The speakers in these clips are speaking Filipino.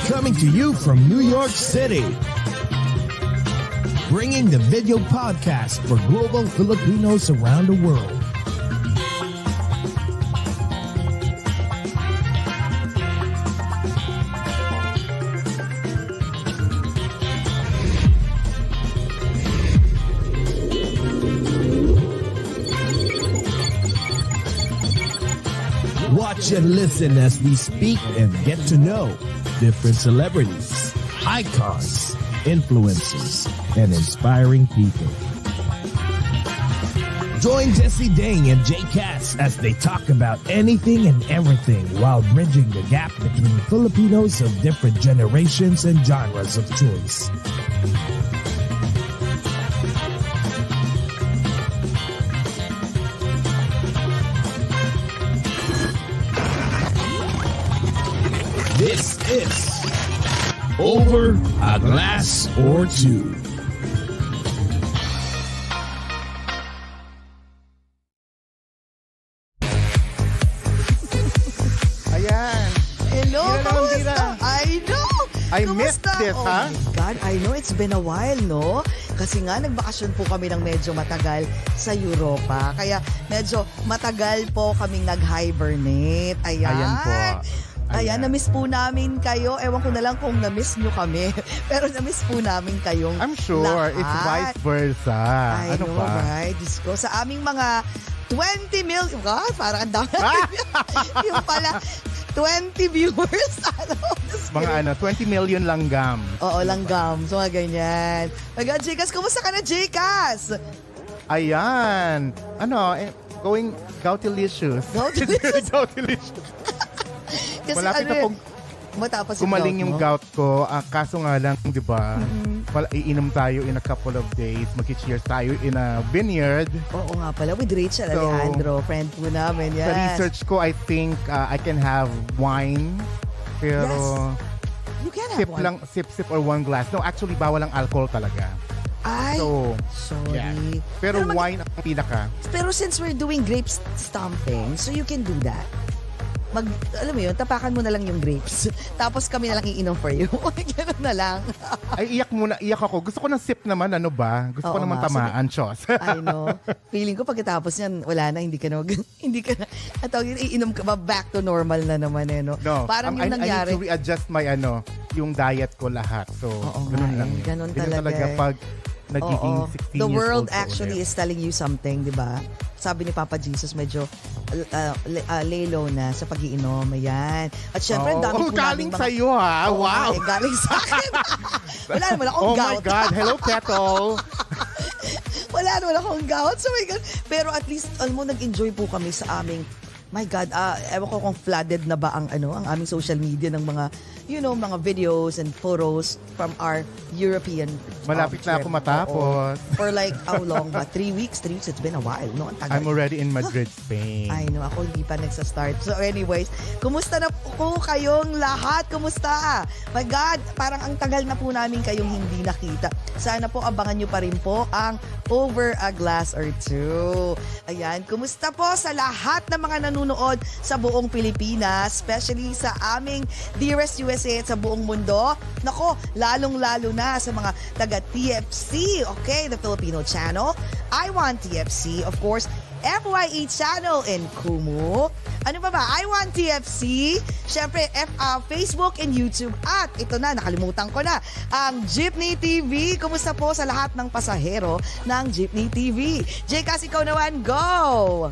Coming to you from New York City. Bringing the video podcast for global Filipinos around the world. Watch and listen as we speak and get to know different celebrities, icons, influencers, and inspiring people. Join Jesse Dang and Jay Cass as they talk about anything and everything while bridging the gap between Filipinos of different generations and genres of choice. This is Over a Glass or Two. Ayan. Hello, kamusta? I know. I missed this, oh ha? my God, I know it's been a while, no? Kasi nga, nagbakasyon po kami ng medyo matagal sa Europa. Kaya medyo matagal po kaming nag-hibernate. Ayan po. Ayan, na-miss po namin kayo. Ewan ko na lang kung na-miss nyo kami. Pero na-miss po namin kayong I'm sure lahat. it's vice versa. I know, right? Diyos ko, sa aming mga 20 million, God, parang ang dami. Yung pala, 20 viewers. Mga 20 million langgam. Oo, langgam. So, mga ganyan. My God, Jcas, kumusta ka na, Jcas? Ayan. Going goutilicious. Goutilicious? Goutilicious. Kasi Malapit na pong matapos gumaling yung gout ko. Kaso nga lang, di ba, iinom tayo in a couple of days. Mag-cheers tayo in a vineyard. Oo nga pala, with Rachel Alejandro, friend po namin. Yes. Sa research ko, I think I can have wine. Pero you can have one. sip or one glass. No, actually, bawal ang alcohol talaga. Ay, so, sorry. Yeah. Pero wine ang pinaka. Pero since we're doing grape stomping, so you can do that. Alam mo yun, tapakan mo na lang yung grapes. Tapos kami na lang iinom for you. Ganun na lang. Ay, iyak ako. Gusto ko ng sip naman, ano ba? Gusto ko naman tamaan, Chos. I know. Feeling ko pagkatapos niyan, wala na, hindi ka na, at iinom ka ba, back to normal na naman eh, no? No, parang yung nangyari. I need to readjust my, yung diet ko lahat. So, ganun lang. Ganun talaga pag nagiging 16 The years world old actually is telling you something, di ba? Sabi ni Papa Jesus, medyo lay low na sa pag-iinom. Ayan. At syempre, dami po galing namin sa'yo, ha? Wow! Galing sa akin. Wala naman akong gout. Oh my God. Hello, Kettle. Wala naman akong gout. So my God. Pero at least, nag-enjoy po kami sa aming, my God, ewan ko kung flooded na ba ang aming social media ng mga, mga videos and photos from our European Malapit na ako matapos. For like, how long ba? 3 weeks? 3 weeks? It's been a while, no? I'm already in Madrid, Spain. I know, ako hindi pa nagsa-start. So anyways, kumusta na po kayong lahat? Kumusta? My God, parang ang tagal na po namin kayong hindi nakita. Sana po abangan nyo pa rin po ang Over a Glass or Two. Ayan, kumusta po sa lahat ng mga nanonood sa buong Pilipinas, especially sa aming dearest USA at sa buong mundo. Nako, lalong-lalo na sa mga taga-TFC, okay? The Filipino Channel, iWantTFC, of course, FYE Channel in Kumu. Ano pa ba? iWantTFC, syempre Facebook and YouTube. At ito na, nakalimutan ko na, ang Jeepney TV. Kumusta po sa lahat ng pasahero ng Jeepney TV? Jcas, ikaw naman, go!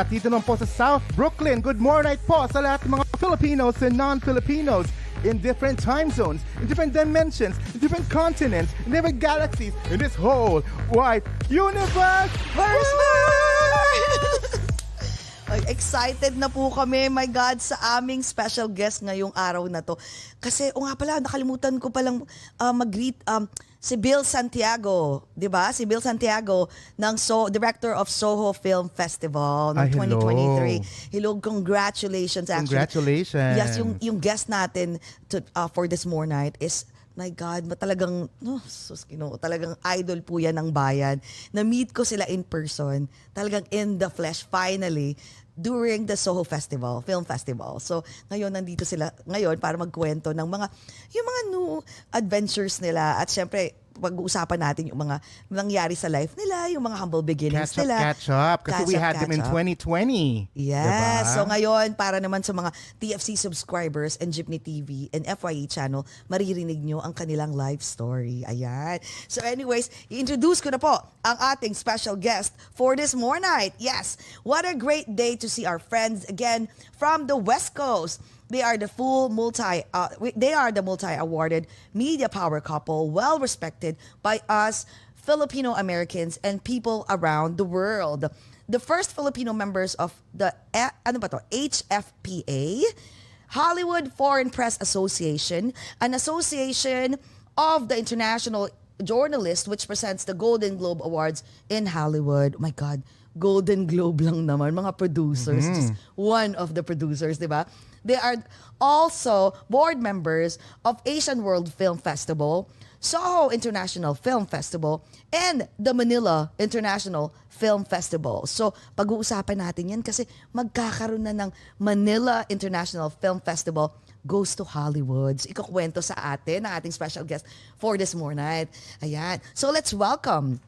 Dito naman po sa South Brooklyn. Good morning po sa lahat ng mga Filipinos and non-Filipinos in different time zones, in different dimensions, in different continents, in different galaxies, in this whole wide universe. Excited na po kami, my God, sa aming special guest ngayong araw na to. Kasi, nga pala, nakalimutan ko palang mag-greet si Bill Santiago, di ba? Si Bill Santiago, director of Soho Film Festival ng 2023. Hello, congratulations actually. Congratulations. Yes, yung guest natin for this more night is, my God, talagang, talagang idol po yan ng bayan. Na-meet ko sila in person, talagang in the flesh, finally. during the Soho Festival, Film Festival. So, ngayon nandito sila ngayon para magkwento ng yung mga new adventures nila at syempre pag-uusapan natin yung mga nangyari sa life nila, yung mga humble beginnings nila. Catch up. Kasi we had them in 2020. Yes. Diba? So ngayon, para naman sa mga TFC subscribers and Jeepney TV and FYE Channel, maririnig nyo ang kanilang life story. Ayan. So anyways, i-introduce ko na po ang ating special guest for this morning. Yes. What a great day to see our friends again from the West Coast. They are the multi-awarded media power couple, well respected by us Filipino Americans and people around the world. The first Filipino members of the HFPA, Hollywood Foreign Press Association, an association of the international journalists which presents the Golden Globe Awards in Hollywood. Oh my God, Golden Globe lang naman, mga producers. Just one of the producers, di ba? They are also board members of Asian World Film Festival, Soho International Film Festival, and the Manila International Film Festival. So, pag-uusapan natin yan kasi magkakaroon na ng Manila International Film Festival goes to Hollywood. So, ikukwento sa atin ang ating special guest for this morning. Ayan. So, let's welcome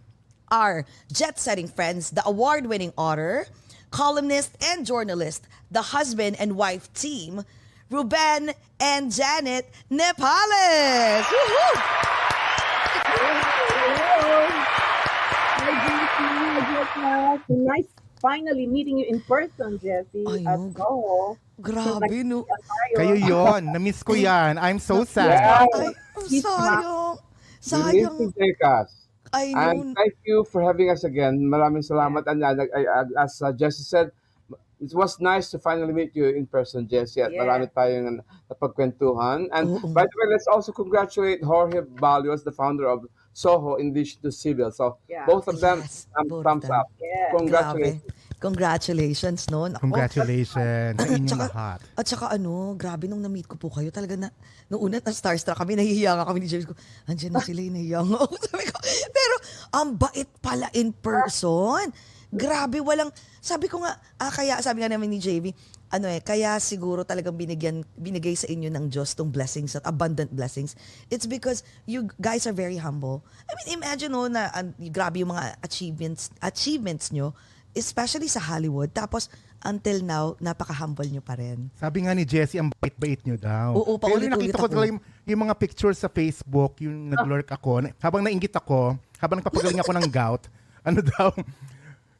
our jet-setting friends, the award-winning author, columnist, and journalist, the husband and wife team, Ruben and Janet Nepales. Woohoo! Nice finally meeting you in person, Jessie. Ayun. Grabe, no? Kayo yon. Na-miss ko yan. I'm so sad. Ay, sayang. Sayang. And thank you for having us again. Maraming salamat. And as Jessie said, it was nice to finally meet you in person, Jessie. At marami tayong napagkwentuhan. And by the way, let's also congratulate Jorge Balios, the founder of Soho, in addition to Sibyl. So both of them, thumbs up. Yeah. Congratulations. Grabe. Congratulations, no? Ako, Congratulations sa inyong lahat. At saka grabe nung na-meet ko po kayo, talaga nung una, starstruck kami, nahihiya nga kami ni James ko, andyan na sila, nahihiya nga ako. Sabi ko, pero ang bait pala in person. Grabe, sabi ko nga, kaya sabi nga namin ni JV, kaya siguro talagang binigay sa inyo ng Diyos tong blessings at abundant blessings. It's because you guys are very humble. I mean, imagine na grabe yung mga achievements nyo, especially sa Hollywood. Tapos, until now, napaka-humble nyo pa rin. Sabi nga ni Jessie, ang bait-bait nyo daw. Oo, paulit-ulit nakita ko talaga yung mga pictures sa Facebook, yung nag-lurk ako. Habang nainggit ako, habang nagpapagaling ako ng gout,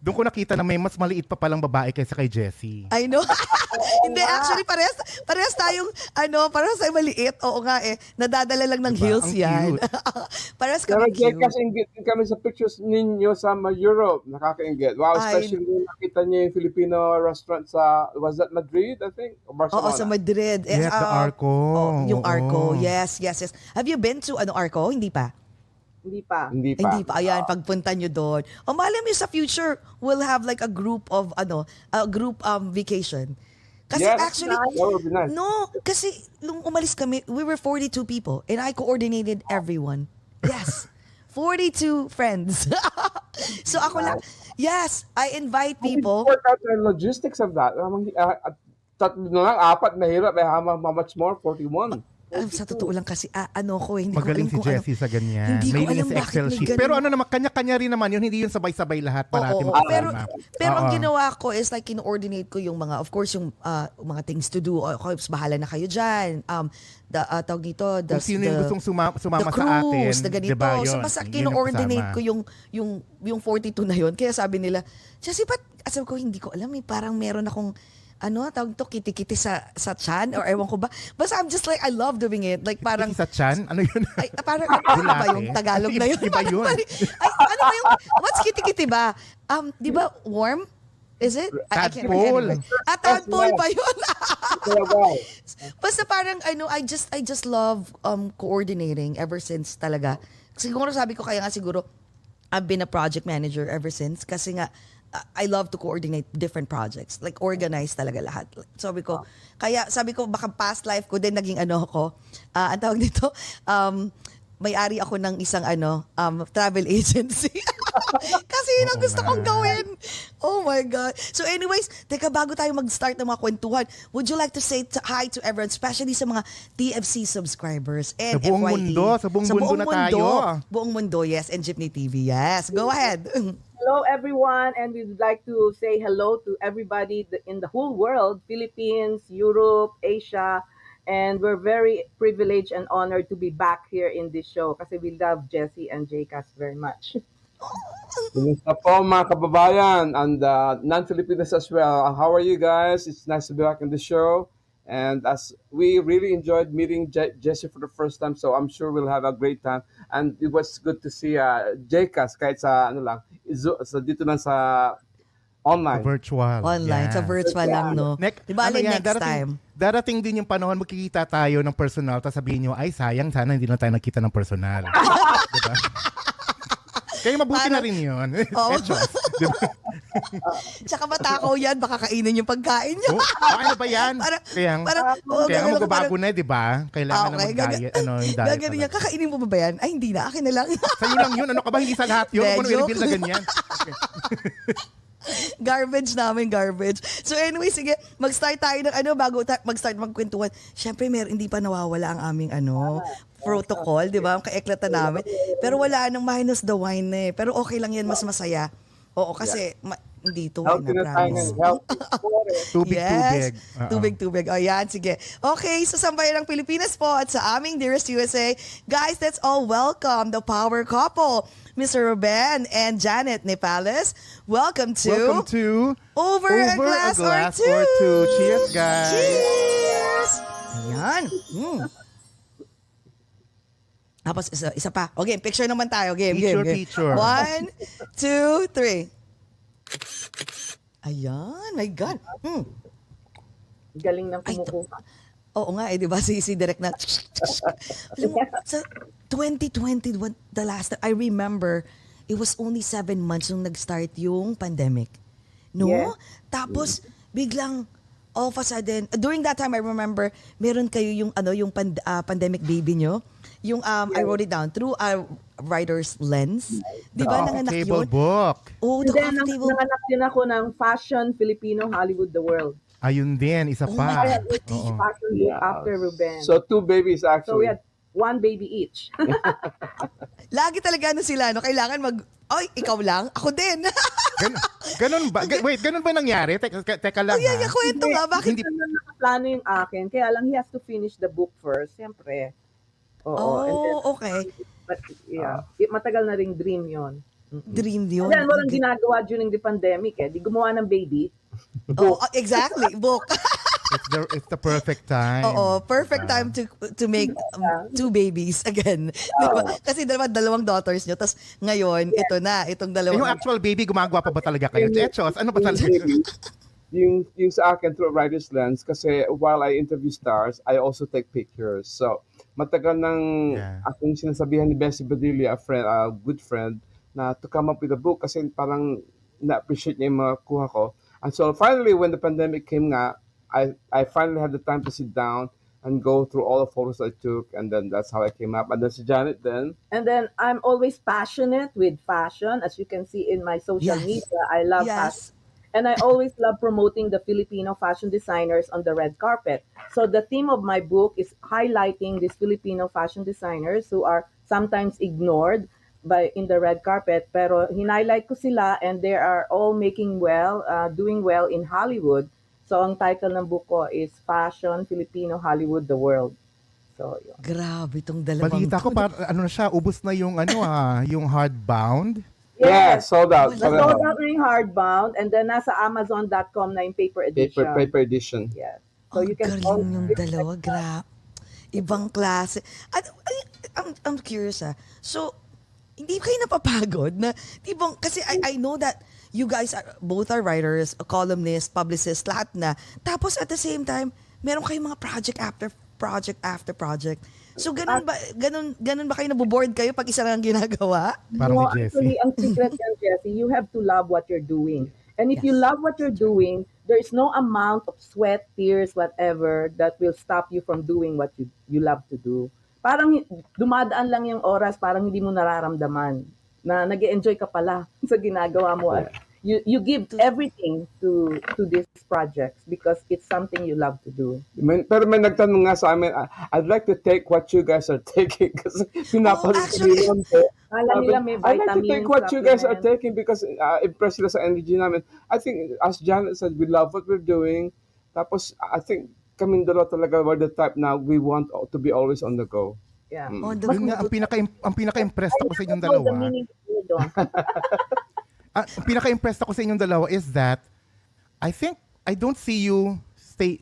doon ko nakita na may mas maliit pa palang babae kaysa kay Jessie. I know. Hindi, actually, parehas tayong, parehas tayong maliit. Oo nga nadadala lang ng heels yan. Parehas kami cute. Pero kasi inggit din kami sa pictures ninyo sa Europe. Nakaka-inggit. Wow, especially nakita niyo yung Filipino restaurant sa, was that Madrid, I think? O Barcelona? Oo, sa Madrid. Yes, the Arco. Yung Arco. Yes. Have you been to Arco? Hindi pa? Hindi pa. Ayan, pagpunta nyo doon. O malay mo sa future, we'll have like a group vacation. Kasi actually, that would be nice. No, kasi nung umalis kami, we were 42 people and I coordinated everyone. Yes. 42 friends. So ako lang, yes, I invite people. Work out the logistics of that. Tatlo na lang, apat, mahirap. How much more? 41. Sa totoo lang kasi, hindi magaling ko alam si Jessie sa ganyan. Hindi ko alam sa Excel bakit sheet. may Pero kanya-kanya rin naman yun. Hindi yun sabay-sabay lahat para natin pero ang ginawa ko is like kino-ordinate ko yung mga, of course, yung mga things to do. Okay, bahala na kayo dyan. Tawag dito, kung sino yung gustong sumama the sa atin. The ganito. Diba yun? So basta kino-ordinate ko yung 42 na yun. Kaya sabi nila, Jessie, sabi ko, hindi ko alam parang meron akong tawag to, kiti-kiti sa chan or ewan ko ba. Basta I'm just like, I love doing it. Like parang... Kiti sa chan? Ano yun? Ay, parang, ano ba yung Tagalog na yun? Iba yun. Ano ba yung, what's kiti-kiti ba? Di ba warm? Is it? Tadpole. Tadpole pa yun. Basta parang, I just love coordinating ever since talaga. Siguro sabi ko kaya nga siguro, I've been a project manager ever since kasi nga, I love to coordinate different projects. Like, organize talaga lahat. Sabi ko, baka past life ko din naging ako. Ang tawag dito, may-ari ako ng isang travel agency. Kasi yun ang gusto kong gawin. Oh my God. So anyways, teka, bago tayo mag-start ng mga kwentuhan, would you like to say hi to everyone, especially sa mga TFC subscribers and Sa buong FYE? mundo, sa buong mundo na tayo. Buong mundo, yes, and Jeepney TV, yes. Go ahead. Hello, everyone, and we'd like to say hello to everybody in the whole world, Philippines, Europe, Asia, and we're very privileged and honored to be back here in this show kasi we love Jessie and JCast very much. Kumusta po mga kababayan and non-Filipinos as well. How are you guys? It's nice to be back in the show. And as we really enjoyed meeting Jessie for the first time, so I'm sure we'll have a great time. And it was good to see JCast kahit sa dito lang sa online. Virtual. Online, sa virtual lang, no? Diba, next time. Darating din yung panahon, magkikita tayo ng personal, tapos sabihin nyo, ay sayang, sana hindi na tayo nagkita ng personal. Diba? Kaya mabuti na rin yun. Diba? Tsaka matakaw yan, baka kainin yung pagkain niya. Ano ba yan? Kaya nga magbabago na, di ba? Kailangan na mag-diet. Yung diet. Gagawin niya, kakainin mo ba yan? Ay, hindi na, akin na lang. Sa'yo lang yun. Ano ka ba? Hindi sa lahat yun. Ano i-reveal na ganyan? Garbage namin, garbage. So anyway, sige, mag-start tayo ng bago mag-start magkwentuhan. Syempre, hindi pa nawawala ang aming protocol, di ba? Ang kaeklatan namin. Pero wala nang minus the wine na eh. Pero okay lang yan, mas masaya. Oo, kasi hindi to wine na promise. Tubig. Tubig. O yan, sige. Okay, sa Sambayan ng Pilipinas po at sa aming Dearest USA, guys, let's all welcome the power couple, Mr. Ruben and Janet Nepales. Welcome to Over a Glass or Two. Cheers, guys. Cheers! Ayan. Tapos isa pa. Okay, picture naman tayo. Game. Picture. 1, 2, 3. Ayan, my God. Galing ng kumukuha. Oo nga, di ba? Si Direk na. Alam mo, sa 2020, the last time, I remember, it was only 7 months nung nag-start yung pandemic. No? Yeah. Tapos, biglang, all of a sudden, during that time, I remember, meron kayo yung pandemic baby nyo. Yung, I wrote it down, through a writer's lens. Di ba, nanganak yun? Table book. Oh, the coffee table. Nanganak din ako ng Fashion, Filipino, Hollywood, the World. Ayun din, isa pa. I had fashion book after Ruben. So 2 babies So actually. we had 1 baby each. Lagi talaga sila, kailangan ikaw lang, ako din. Ganun ba? Wait, ganun ba nangyari? Teka lang, ha? Kwento nga, bakit? Hindi na nakaplano yung akin. Kaya lang, he has to finish the book first. Siyempre. Okay. But yeah, matagal na ring dream yon. Dream yun. Yan, walang ginagawa during the pandemic Di gumawa ng baby. Exactly. Book. It's the perfect time. Oo, perfect time to make 2 babies again. Diba? Kasi dalawang daughters nyo. Tapos ngayon, itong dalawang. Yung actual baby, gumagawa pa ba talaga kayo? Echos, ano ba talaga? yung sa akin through a writer's lens kasi while I interview stars, I also take pictures. So, matagal nang akong sinasabihan ni Bessie Badilla, a good friend, na to come up with a book kasi parang na-appreciate niya yung mga kuha ko. And so finally, when the pandemic came nga, I finally had the time to sit down and go through all the photos I took, and then that's how I came up. And then si Janet then. And then I'm always passionate with fashion. As you can see in my social media, I love fashion. And I always love promoting the Filipino fashion designers on the red carpet. So the theme of my book is highlighting these Filipino fashion designers who are sometimes ignored in the red carpet. Pero hinighlight ko sila and they are all doing well in Hollywood. So ang title ng book ko is Fashion, Filipino, Hollywood, the World. So yun. Grabe itong dalawang. Balita ko, ubos na yung yung hardbound. Yes, sold out. Sold out na yung hardbound and then nasa Amazon.com na yung paper edition. Paper edition. Yes. So you can galing yung dalawa. Ibang klase. I'm curious So, hindi kayo napapagod na, kasi I know that you guys both are writers, columnists, publicists, lahat na. Tapos at the same time, meron kayong mga project after project. So ganun ba kayo naboboard kayo pag isa lang ang ginagawa? Parang no, si Jessie. Actually, ang secret yan, Jessie, you have to love what you're doing. And if you love what you're doing, there is no amount of sweat, tears, whatever that will stop you from doing what you love to do. parang dumadaan lang yung oras, parang hindi mo nararamdaman na nag-enjoy ka pala sa ginagawa mo. At you give everything to these projects because it's something you love to do. Pero may nagtanong nga sa amin, I'd like to take what you guys are taking kasi pinapanood ko yun po. Nila may I'd like to take what you guys are supplement. taking because impressed sila sa energy namin. I think, as Janet said, we love what we're doing. Tapos, I think, kaming dalawa talaga we're the type na we want to be always on the go. Yeah. Yun nga, ang pinaka-impressed ako sa inyong I know dalawa. the meaning of it. Ang pinaka-impressed ako sa inyong dalawa is that I think I don't see you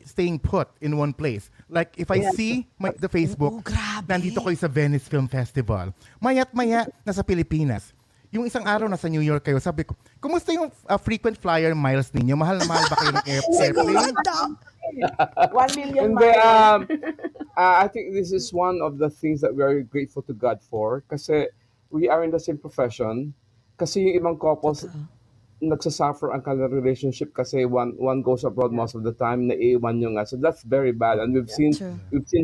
staying put in one place. Like if I see the Facebook, nandito kayo sa Venice Film Festival. Maya't maya nasa Pilipinas. Yung isang araw nasa New York kayo, sabi ko, kumusta yung frequent flyer miles ninyo? Mahal na mahal ba kayo ng airplane? 1 million And then, miles. I think this is one of the things that we are grateful to God for kasi we are in the same profession. Kasi yung ibang couples, nagsasuffer ang kanilang relationship kasi one goes abroad most of the time, naiiwan yung so that's very bad. And we've seen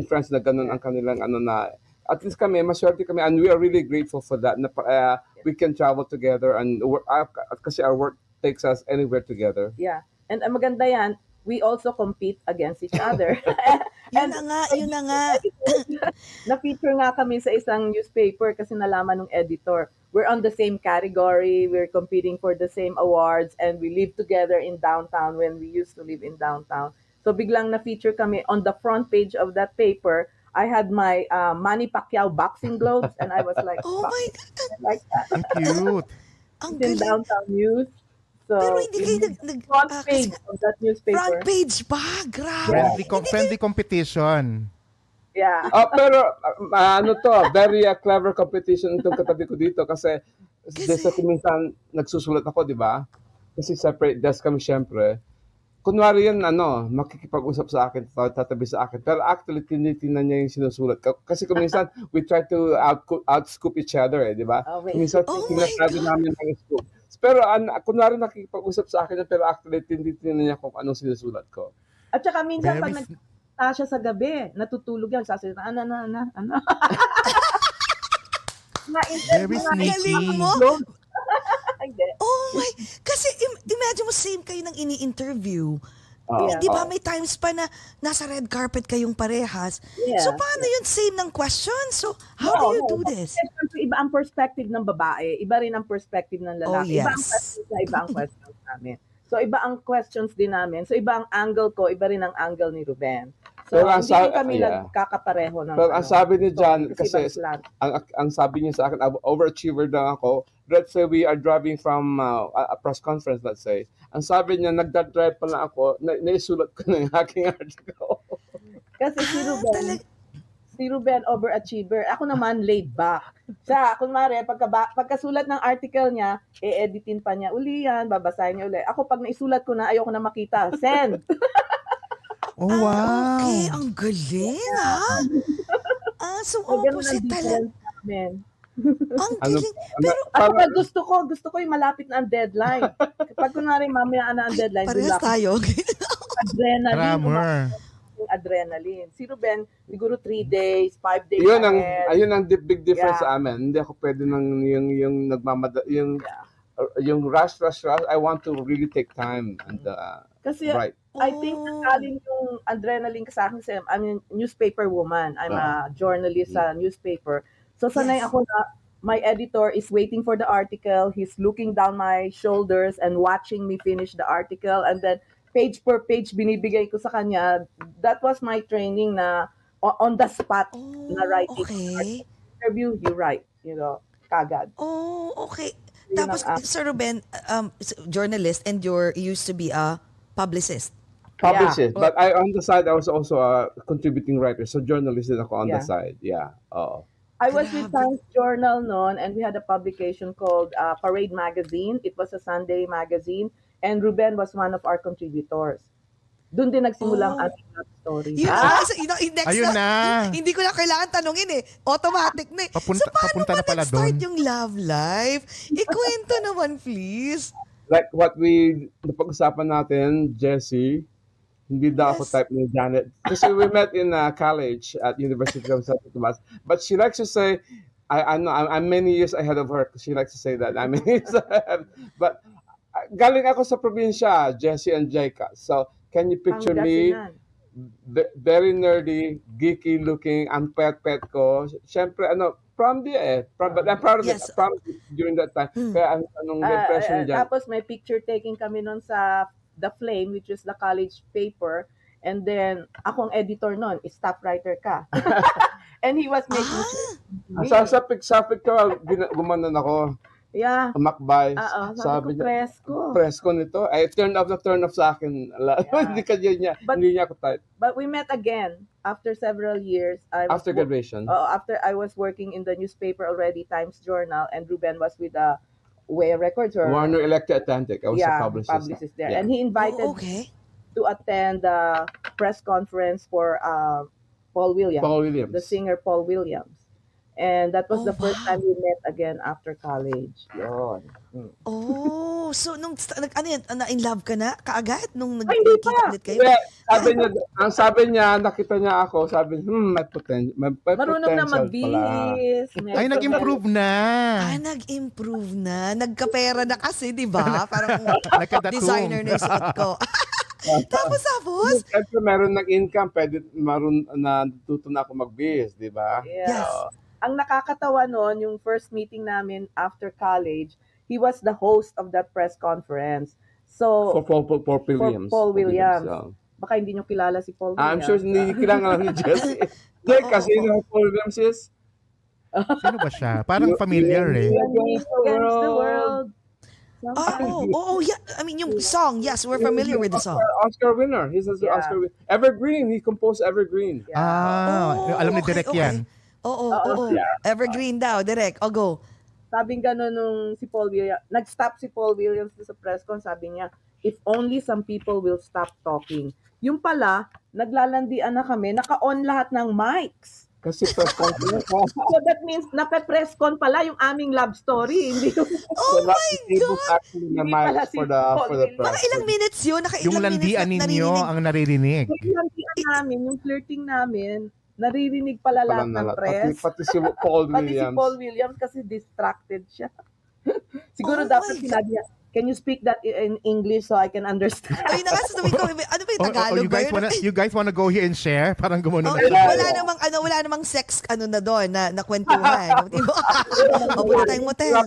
friends na ganun ang kanilang na at least kami, maswerte kami and we are really grateful for that na we can travel together and kasi our work takes us anywhere together. Yeah. And ang maganda yan, we also compete against each other. Yun na nga. Na-feature nga kami sa isang newspaper kasi nalaman ng editor. We're on the same category, we're competing for the same awards, and we live together in downtown when we used to live in downtown. So biglang na-feature kami on the front page of that paper. I had my Manny Pacquiao boxing gloves, and I was like, Oh my God. like that. Ang cute. Ang In galing. downtown news. So, Pero hindi kayo front page of that newspaper. front page ba? Grabe. Friendly competition. Yeah. Pero very clever competition itong katabi ko dito kasi minsan nagsusulat ako, di ba? Kasi separate desk kami syempre. Kunwari yan, makikipag-usap sa akin, tatabi sa akin. Pero actually, tinitingnan niya yung sinusulat. Kasi kung minsan, we try to outscoop each other, di ba? Minsan, sinasabi namin ang scoop. Pero kunwari nakikipag-usap sa akin, pero actually, tinitingnan niya kung anong sinusulat ko. At saka minsan, pag Very siya sa gabi, natutulog yan, sasalita, ano. Very sneaky. Galing mo. Hindi. Oh my, kasi imagine mo same kayo ng ini-interview. Yeah. Di ba may times pa na nasa red carpet kayong parehas? Yeah. So paano yun same ng question? So how do you do this? Iba ang perspective ng babae, iba rin ang perspective ng lalaki. Oh, Iba ang yes. questions na iba ang questions namin. So iba ang questions din namin. So iba ang angle ko, iba rin ang angle ni Ruben. So Pero ang hindi rin kami yeah. nagkakapareho ng Pero ang sabi ni John, kasi kasi ang sabi niya sa akin, overachiever lang ako. Let's say we are driving from a press conference, let's say. Ang sabi niya, nagdadrive pa lang ako, naisulat ko na yung aking article. Kasi si Ruben overachiever. Ako naman laid back. Siya, kunwari, pagkasulat ng article niya, editin pa niya uli yan, babasahin niya uli. Ako pag naisulat ko na, ayoko na makita. Send! Oh, wow. Okay, ang galing so opposite talaga. Ang galing. Pero Ako gusto ko yung malapit na ang deadline. Kapag kunwari mamaya na ang deadline, parehas tayo. adrenaline. Si Ruben, siguro 3 days, 5 days Ayun ang big difference sa amin. Hindi ako pwede yung yung rush. I want to really take time and kasi right. I think nakaling yung adrenaline sa akin kasi I'm a newspaper woman. I'm a journalist sa newspaper. So sanay ako na my editor is waiting for the article. He's looking down my shoulders and watching me finish the article. And then page per page binibigay ko sa kanya. That was my training na on the spot na writing. Okay. Interview, you write, kagad. Oh, okay. Yun Tapos, ang Sir Ruben, journalist and you used to be a publicist. Publicist. But on the side, I was also a contributing writer. So journalist din ako on the side. Yeah. I was with Times Journal noon, and we had a publication called Parade Magazine. It was a Sunday magazine, and Ruben was one of our contributors. Doon din nagsimula ang ating love story. Next Ayun na. Hindi ko na kailangan tanungin Automatic na So paano papunta na pala nag-start doon. yung love life? Ikwento naman, please. Like what we napag-usapan natin, Jessie, Hindi daw ako type ni Janet. Kasi we met in college at University of Santo Tomas. But she likes to say, I know I'm many years ahead of her. She likes to say that I'm many years ahead. But galing ako sa probinsya, Jessie and Jaika. So can you picture me? Very nerdy, geeky looking, ang pet ko. Siyempre, prom dia but I'm proud of it. Prom during that time. Kaya anong impression niya? Tapos may picture taking kami nun sa The Flame, which is the college paper. And then, akong editor nun, staff writer ka. And he was making Sapik ka, gumanon ako. Yeah. Umakbay. Sabi niya, presko nito. Ay, turn off sa akin. Hindi niya ako type. But we met again after several years. After graduation. After I was working in the newspaper already, Times Journal, and Ruben was with Way Records. Warner Electric Atlantic. I was a publicist there. Yeah. And he invited to attend the press conference for Paul Williams. The singer Paul Williams. And that was the first time we met again after college. Yun. So nung na-in love ka na kaagad nung nagkita ulit kayo? Sabi niya, nakita niya ako, sabi niya, may potential. Marunong na magbihis. Ay, nag-improve na. Nag-improve na. Nagkapera na kasi, di ba? Parang designer na yung suot ko. Tapos? Siyempre, meron ng-income, pwede natuto na ako magbihis, di ba? Yes. Ang nakakatawa noon, yung first meeting namin after college, he was the host of that press conference. So for Paul Williams. Baka hindi nyo kilala si Paul Williams. I'm sure hindi kilala ni Jessie. Kasi Paul Williams is? Sino ba siya? Parang familiar Against the World. Yeah. I mean, yung song, yes, we're familiar with the song. Oscar winner. He's an Oscar winner. Evergreen. He composed Evergreen. Alam ni Direk yan. Evergreen daw, direct. Go. Sabing gano'n nung si Paul Williams, nag-stop si Paul Williams sa press con, sabi niya, if only some people will stop talking. Yung pala, naglalandian na kami, naka-on lahat ng mics. Kasi press con. So that means, naka-press con pala yung aming love story. Hindi my God! Hindi pala for the press. Mga ilang minutes yun? Yung landian ninyo ang naririnig. Yung landian namin, yung flirting namin, naririnig pala lahat ng press. Pati si Paul Williams. Pati si Paul Williams kasi distracted siya. Siguro dapat sinabi niya, can you speak that in English so I can understand? Ay, nakasasabi ko, ano ba yung Tagalog ba? You guys wanna go here and share? Parang gumano na. Wala namang sex na doon na kwentuhan. Punta tayong motel.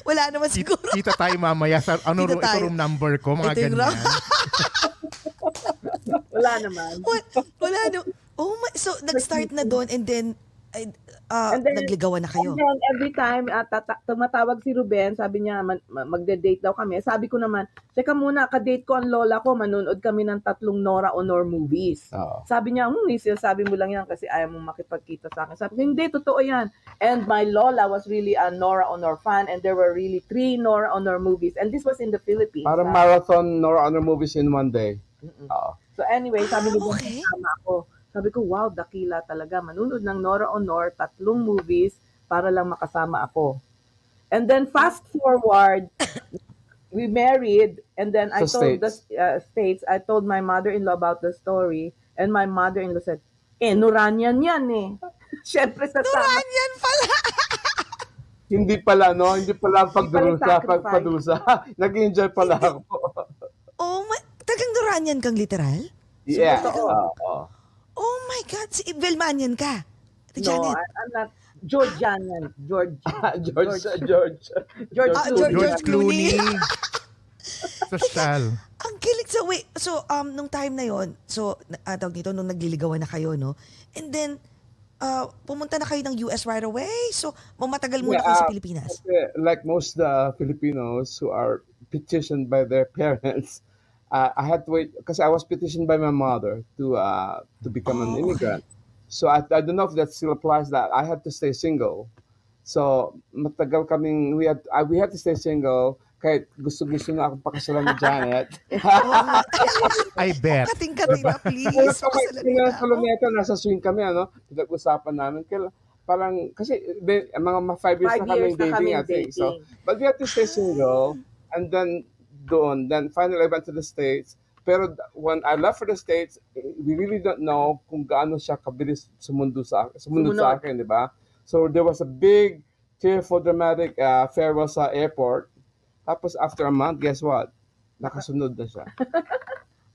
Wala naman siguro. Kita tayo mamaya sa ito room number ko, mga ganyan. Wala naman. Wala naman. So nag-start na doon and then nagligawan na kayo. And then every time tumatawag si Ruben, sabi niya magde-date daw kami. Sabi ko naman, teka muna, ka-date ko ang lola ko, manonood kami ng 3 Nora Honor movies. Sabi niya, sabi mo lang yan kasi ayaw mong makipagkita sa akin. Sabi ko, hindi, totoo yan. And my lola was really a Nora Honor fan and there were really 3 Nora Honor movies. And this was in the Philippines. Parang marathon Nora Honor movies in one day. So anyway, sabi niya, kasama ako. Sabi ko, wow, dakila talaga. Manunod ng Nora Honor, 3 movies para lang makasama ako. And then fast forward, we married, and then I told the States, I told my mother-in-law about the story, and my mother-in-law said, Noranyan yan eh. Siyempre sa Noranyan pala! Hindi pala, no? Hindi pala pagpadusa. Nag-enjoy pala ako. Tagang Noranyan kang literal? Yeah. Oh my God, si Velmanian ka. No, I'm not. Georgian. George Clooney. Social. Ang kilig sa So, nung time na yon, so, tawag nito, nung nagliligawan na kayo, no? And then, pumunta na kayo ng US right away? So, matagal muna kayo sa Pilipinas? Like most Filipinos who are petitioned by their parents, I had to wait because I was petitioned by my mother to become an immigrant. So I don't know if that still applies. That I had to stay single. So matagal kaming we had to stay single. Kahit gusto na akong pakasalan ni Janet. I bet. Kating-kating na, please. Palometa, nasa swing kami, pinag-usapan namin. Parang, kasi mga 5 years na kami dating, I think. So, but we had to stay single. And then, then finally I went to the States. Pero when I left for the States, we really don't know kung gaano siya kabilis sumunod sa akin, di ba? So there was a big, tearful, dramatic farewell sa airport. Tapos after a month, guess what? Nakasunod na siya.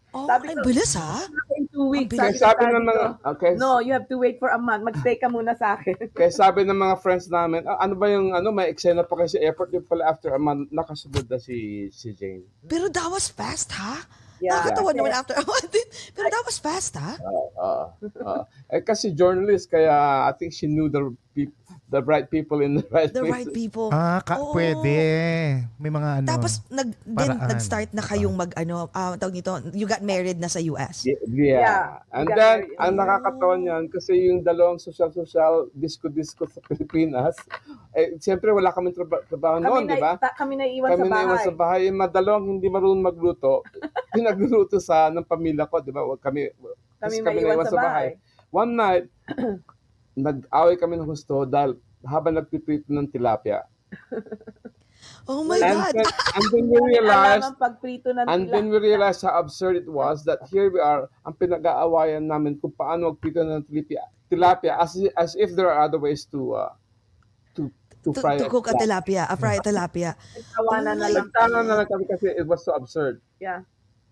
Oh, ay bilis ha? In 2 weeks. Kaya sabi ng mga, no, you have to wait for a month. Mag-stay ka muna sa akin. Kaya sabi ng mga friends namin, ano ba yung, may eksena pa kayo sa airport, yung pala after a month, nakasunod na si Jane. Pero that was fast, ha? Yeah. Nakakatawa naman after a month. Pero that was fast, ha? Kasi journalist, kaya I think she knew the right people in the right The places. right people. Pwede. May mga Tapos nag-start na kayong tawag nito, you got married na sa US. Yeah. And then, ang nakakatawa niyan, kasi yung dalawang social, disco sa Pilipinas, siyempre wala kaming trabaho noon, di ba? Kami naiwan sa bahay. Yung dalawang hindi marunong magluto, pinagluluto ng pamilya ko, di ba? Kami naiwan sa bahay. One night, nag-away kami ng gusto dahil habang nagpiprito ng tilapia. Oh my God! And then we realized how absurd it was that here we are, ang pinag-aawayan namin kung paano magprito ng tilapia as if there are other ways to fry to cook a tilapia, fry a tilapia. Tawanan na lang kami kasi it was so absurd. Yeah.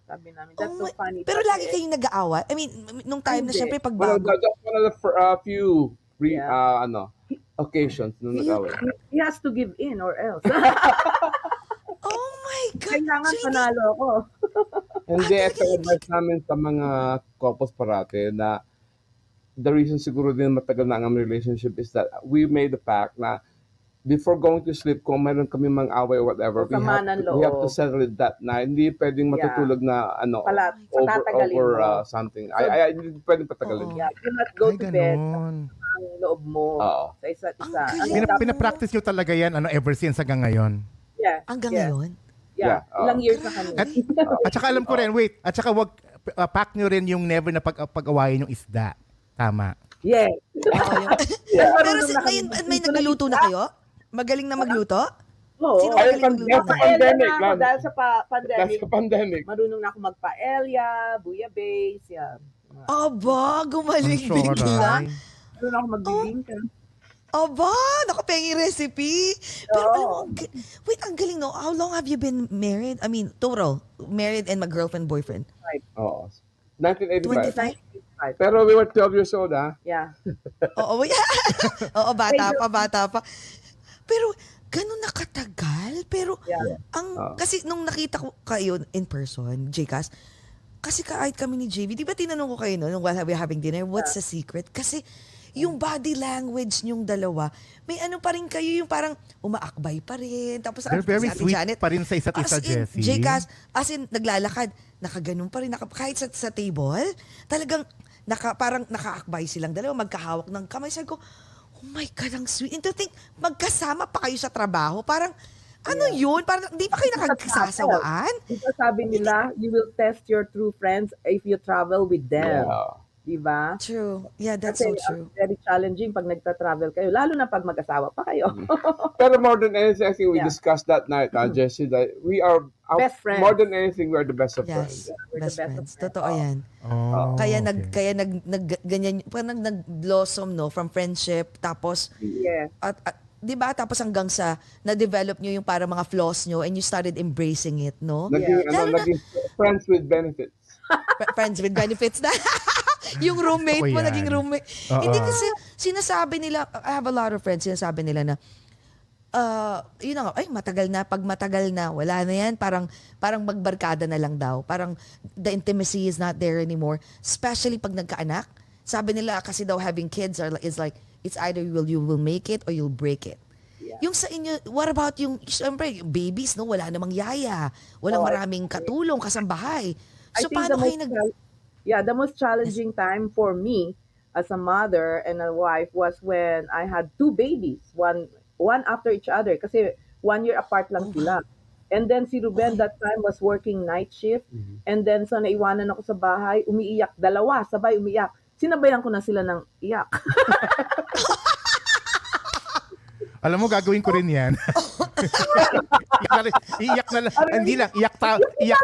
Sabi namin, that's so funny. Pero lagi kayong nag-aaway? I mean, nung time na syempre pagbago. Well, just one of the few occasions nung nag-aaway. He has to give in or else. Oh my God! Kailangan panalo ako. Hindi, ito advice namin sa mga couples parate na the reason siguro din matagal na ang relationship is that we made the pact na before going to sleep, kung meron kami mang away or whatever, we have to settle it that night. Hindi pwedeng matutulog na over something. Hindi pwedeng patagalin. Yeah, you cannot go to bed ang loob mo sa isa't isa. Pinapractice nyo talaga yan ever since hanggang ngayon? Yeah. Hanggang ngayon? Yeah. Ilang years na kami. At saka alam ko rin, at saka wag pack nyo rin yung never na pag-awayin yung isda. Tama. Yeah. Pero ngayon, may nagluluto na kayo? Magaling na magluto? Oo. Sino magaling magluto? Dahil sa pandemic. Marunong na ako magpaelya, bouillabaisse, yan. Aba, gumaling bigla. Marunong ako magbibingka. Aba, nakapengi recipe. Pero alam mo, wait, ang galing no. How long have you been married? I mean, total. Married and mag-girlfriend, boyfriend? Oo. 1985. 25? Pero we were 12 years old, ha? Yeah. Oo, Oo, bata pa. Pero, ganun nakatagal. Pero, kasi nung nakita ko kayo in person, Jcas, kasi kahit kami ni JV, di ba tinanong ko kayo no, while we're having dinner, what's the secret? Kasi, yung body language nyong dalawa, may pa rin kayo, yung parang umaakbay pa rin. Tapos, very sweet Janet, pa rin sa isa't isa, Jessie. Jcas, as in, naglalakad, nakaganon pa rin, kahit sa table, talagang, parang nakaakbay silang dalawa, magkahawak ng kamay. Sabi ko, oh my God, ang sweet. And to think, magkasama pa kayo sa trabaho. Parang, yun? Parang, di pa kayo nakagsasawaan? Diba sabi nila, you will test your true friends if you travel with them. Yeah. Diba? True. Yeah, that's so true. Very challenging pag nagta-travel kayo, lalo na pag mag-asawa pa kayo. Pero more than anything, I think we discussed that night, Jessie, that we are best friends. More than anything, we are the best of friends. We're best friends. Totoo yan. Kaya ganyan, parang nag-blossom, no, from friendship, tapos, at di ba, tapos hanggang sa na-develop nyo yung para mga flaws nyo and you started embracing it, no? Naging friends with benefits. Friends with benefits na. Yung roommate mo, naging roommate. Hindi kasi sinasabi nila, I have a lot of friends, sinasabi nila na, yun nga, pag matagal na, wala na yan, parang magbarkada na lang daw. Parang the intimacy is not there anymore. Especially pag nagkaanak. Sabi nila kasi daw having kids is like, it's either you will make it or you'll break it. Yeah. Yung sa inyo, what about yung, syempre, babies, no? Wala namang yaya. Walang maraming katulong, kasambahay. So, paano kayo the most challenging time for me as a mother and a wife was when I had two babies, one after each other, kasi 1 year apart lang sila. And then si Ruben that time was working night shift, and then so naiwanan ako sa bahay, umiiyak, dalawa, sabay umiiyak. Sinabayan ko na sila ng iyak. Alam mo, gagawin ko rin yan. Iyak na lang. Hindi lang, iyak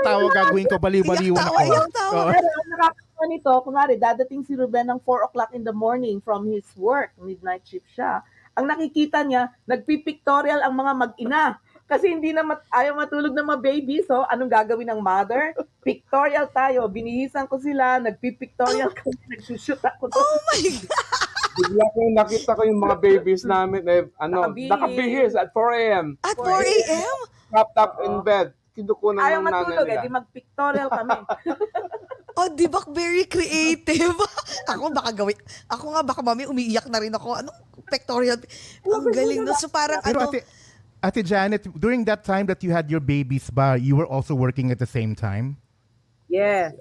tawa gagawin ko, baliw-baliw na ko. Iyak tawa. Pero ang nakakatawa nito, kunwari, dadating si Ruben ng 4 o'clock in the morning from his work, midnight shift siya. Ang nakikita niya, nagpipictorial ang mga mag-ina. Kasi hindi na ayaw matulog ng mga baby. So, anong gagawin ng mother? Pictorial tayo. Binihisan ko sila, nagpipictorial kami, nagsushoot ako. Oh my God! Bigla ko nakita ko yung mga babies namin, nakabihis at 4 a.m. At 4 a.m.? Propped up in bed. Kinukunan Ayaw ng nanay matulog, nila. di mag-pictorial kami. Oh, di ba? Very creative. Ako nga, baka mami, umiiyak na rin ako. Anong pictorial? Ang galing no. So parang Pero Ate Janet, during that time that you had your babies ba, you were also working at the same time? Yes.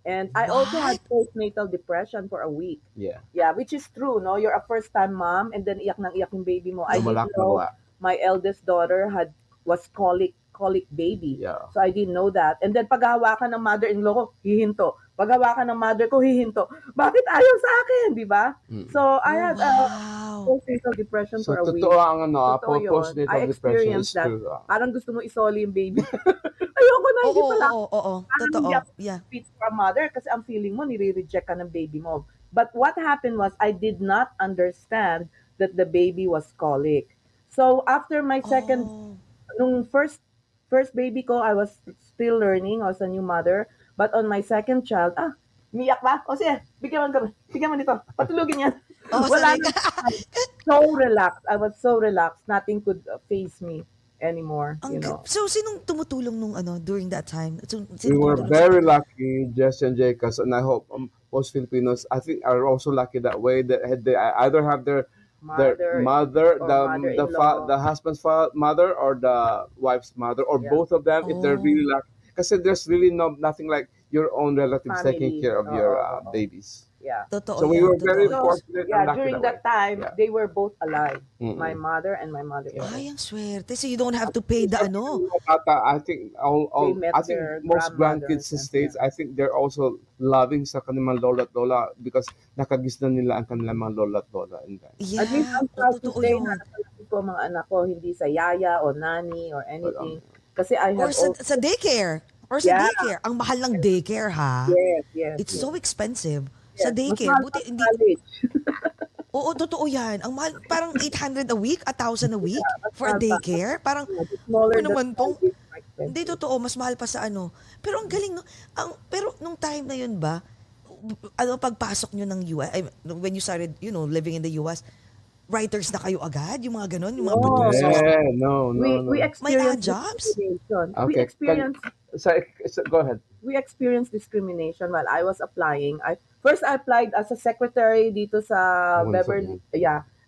And I also had postnatal depression for a week. Yeah. Yeah, which is true, no? You're a first-time mom and then iyak yung baby mo. I didn't know my eldest daughter was colic baby. Yeah. So I didn't know that. And then paghahawakan ng mother-in-law ko, hihinto. Paghahawakan ng mother ko, hihinto. Bakit ayaw sa akin, di ba? So I had postnatal depression for a week. So totoo ang I postnatal depression is experienced that. true. Parang gusto mo isoli yung baby. Ayoko na, hindi pala. Oo. Totoo. Yeah. Fit for a mother kasi ang feeling mo, nire-reject ka ng baby mo. But what happened was, I did not understand that the baby was colic. So after my nung first baby ko, I was still learning. I was a new mother. But on my second child, umiyak ba? O sige, bigyan mo nito. Patulugin yan. Wala na. I was so relaxed. Nothing could face me anymore. So, sinong tumutulong during that time? We were very lucky, Jess and Jay, and I hope most Filipinos, I think, are also lucky that way. That they either have their mother, the husband's mother, or the wife's mother, or both of them, if they're really lucky. Because there's really nothing like your own relatives taking care of your babies. Yeah. So we were very fortunate. During that time, they were both alive. My mother and my mother-in-law. Ay, ang swerte. So you don't have to pay the I think most grandkids in States, I think they're also loving sa kanilang lola at lola because nakagisnan nila ang kanilang mga lola at lola. Yeah, at least I'm proud to say na napalaki ko mga anak ko, hindi sa yaya o nani or anything. Kasi I have sa daycare. Or sa daycare. Ang mahal ng daycare, ha? Yes. It's so expensive. Sa daycare, buti hindi. Oo, totoo yan. Ang mahal, parang 800 a week, 1,000 a week for a daycare. Parang, naman tong, hindi totoo, mas mahal pa sa Pero ang galing, no? Pero nung time na yun ba, pagpasok nyo ng US, when you started, living in the US, writers na kayo agad? Yung mga ganon? Yung mga producers? No. We experienced jobs? We experienced... Go ahead. We experienced discrimination while I was applying. First, I applied as a secretary dito sa Beverly,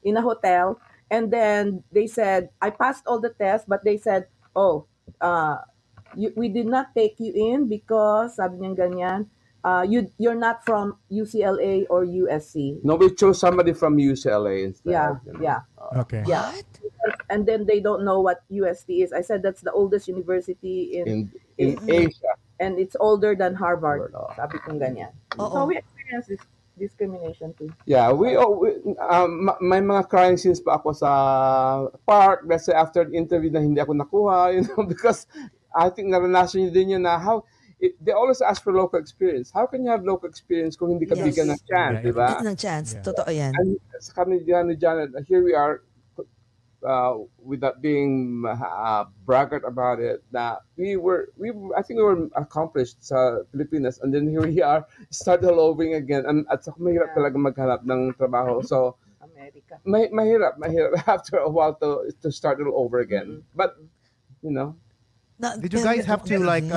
in a hotel. And then they said, I passed all the tests, but they said, we did not take you in because, sabi niya ganyan, you're not from UCLA or USC. No, we chose somebody from UCLA instead. Yeah. Okay. What? And then they don't know what USC is. I said that's the oldest university in Asia. And it's older than Harvard. Sabi kong ganyan. So we experienced this discrimination too. Yeah, may mga crying scenes pa ako sa park. Let's say after the interview na hindi ako nakuha, because I think naranasan nyo din yun na they always ask for local experience. How can you have local experience kung hindi ka bigyan ng chance, di ba? Ng chance, totoo yan. And sa kami ni Janet, here we are, without being braggart about it, na I think we were accomplished sa Pilipinas, and then here we are, start all over again, at saka mahirap talaga maghanap ng trabaho. So, America. Mahirap after a while to start all over again. But, did you guys have to like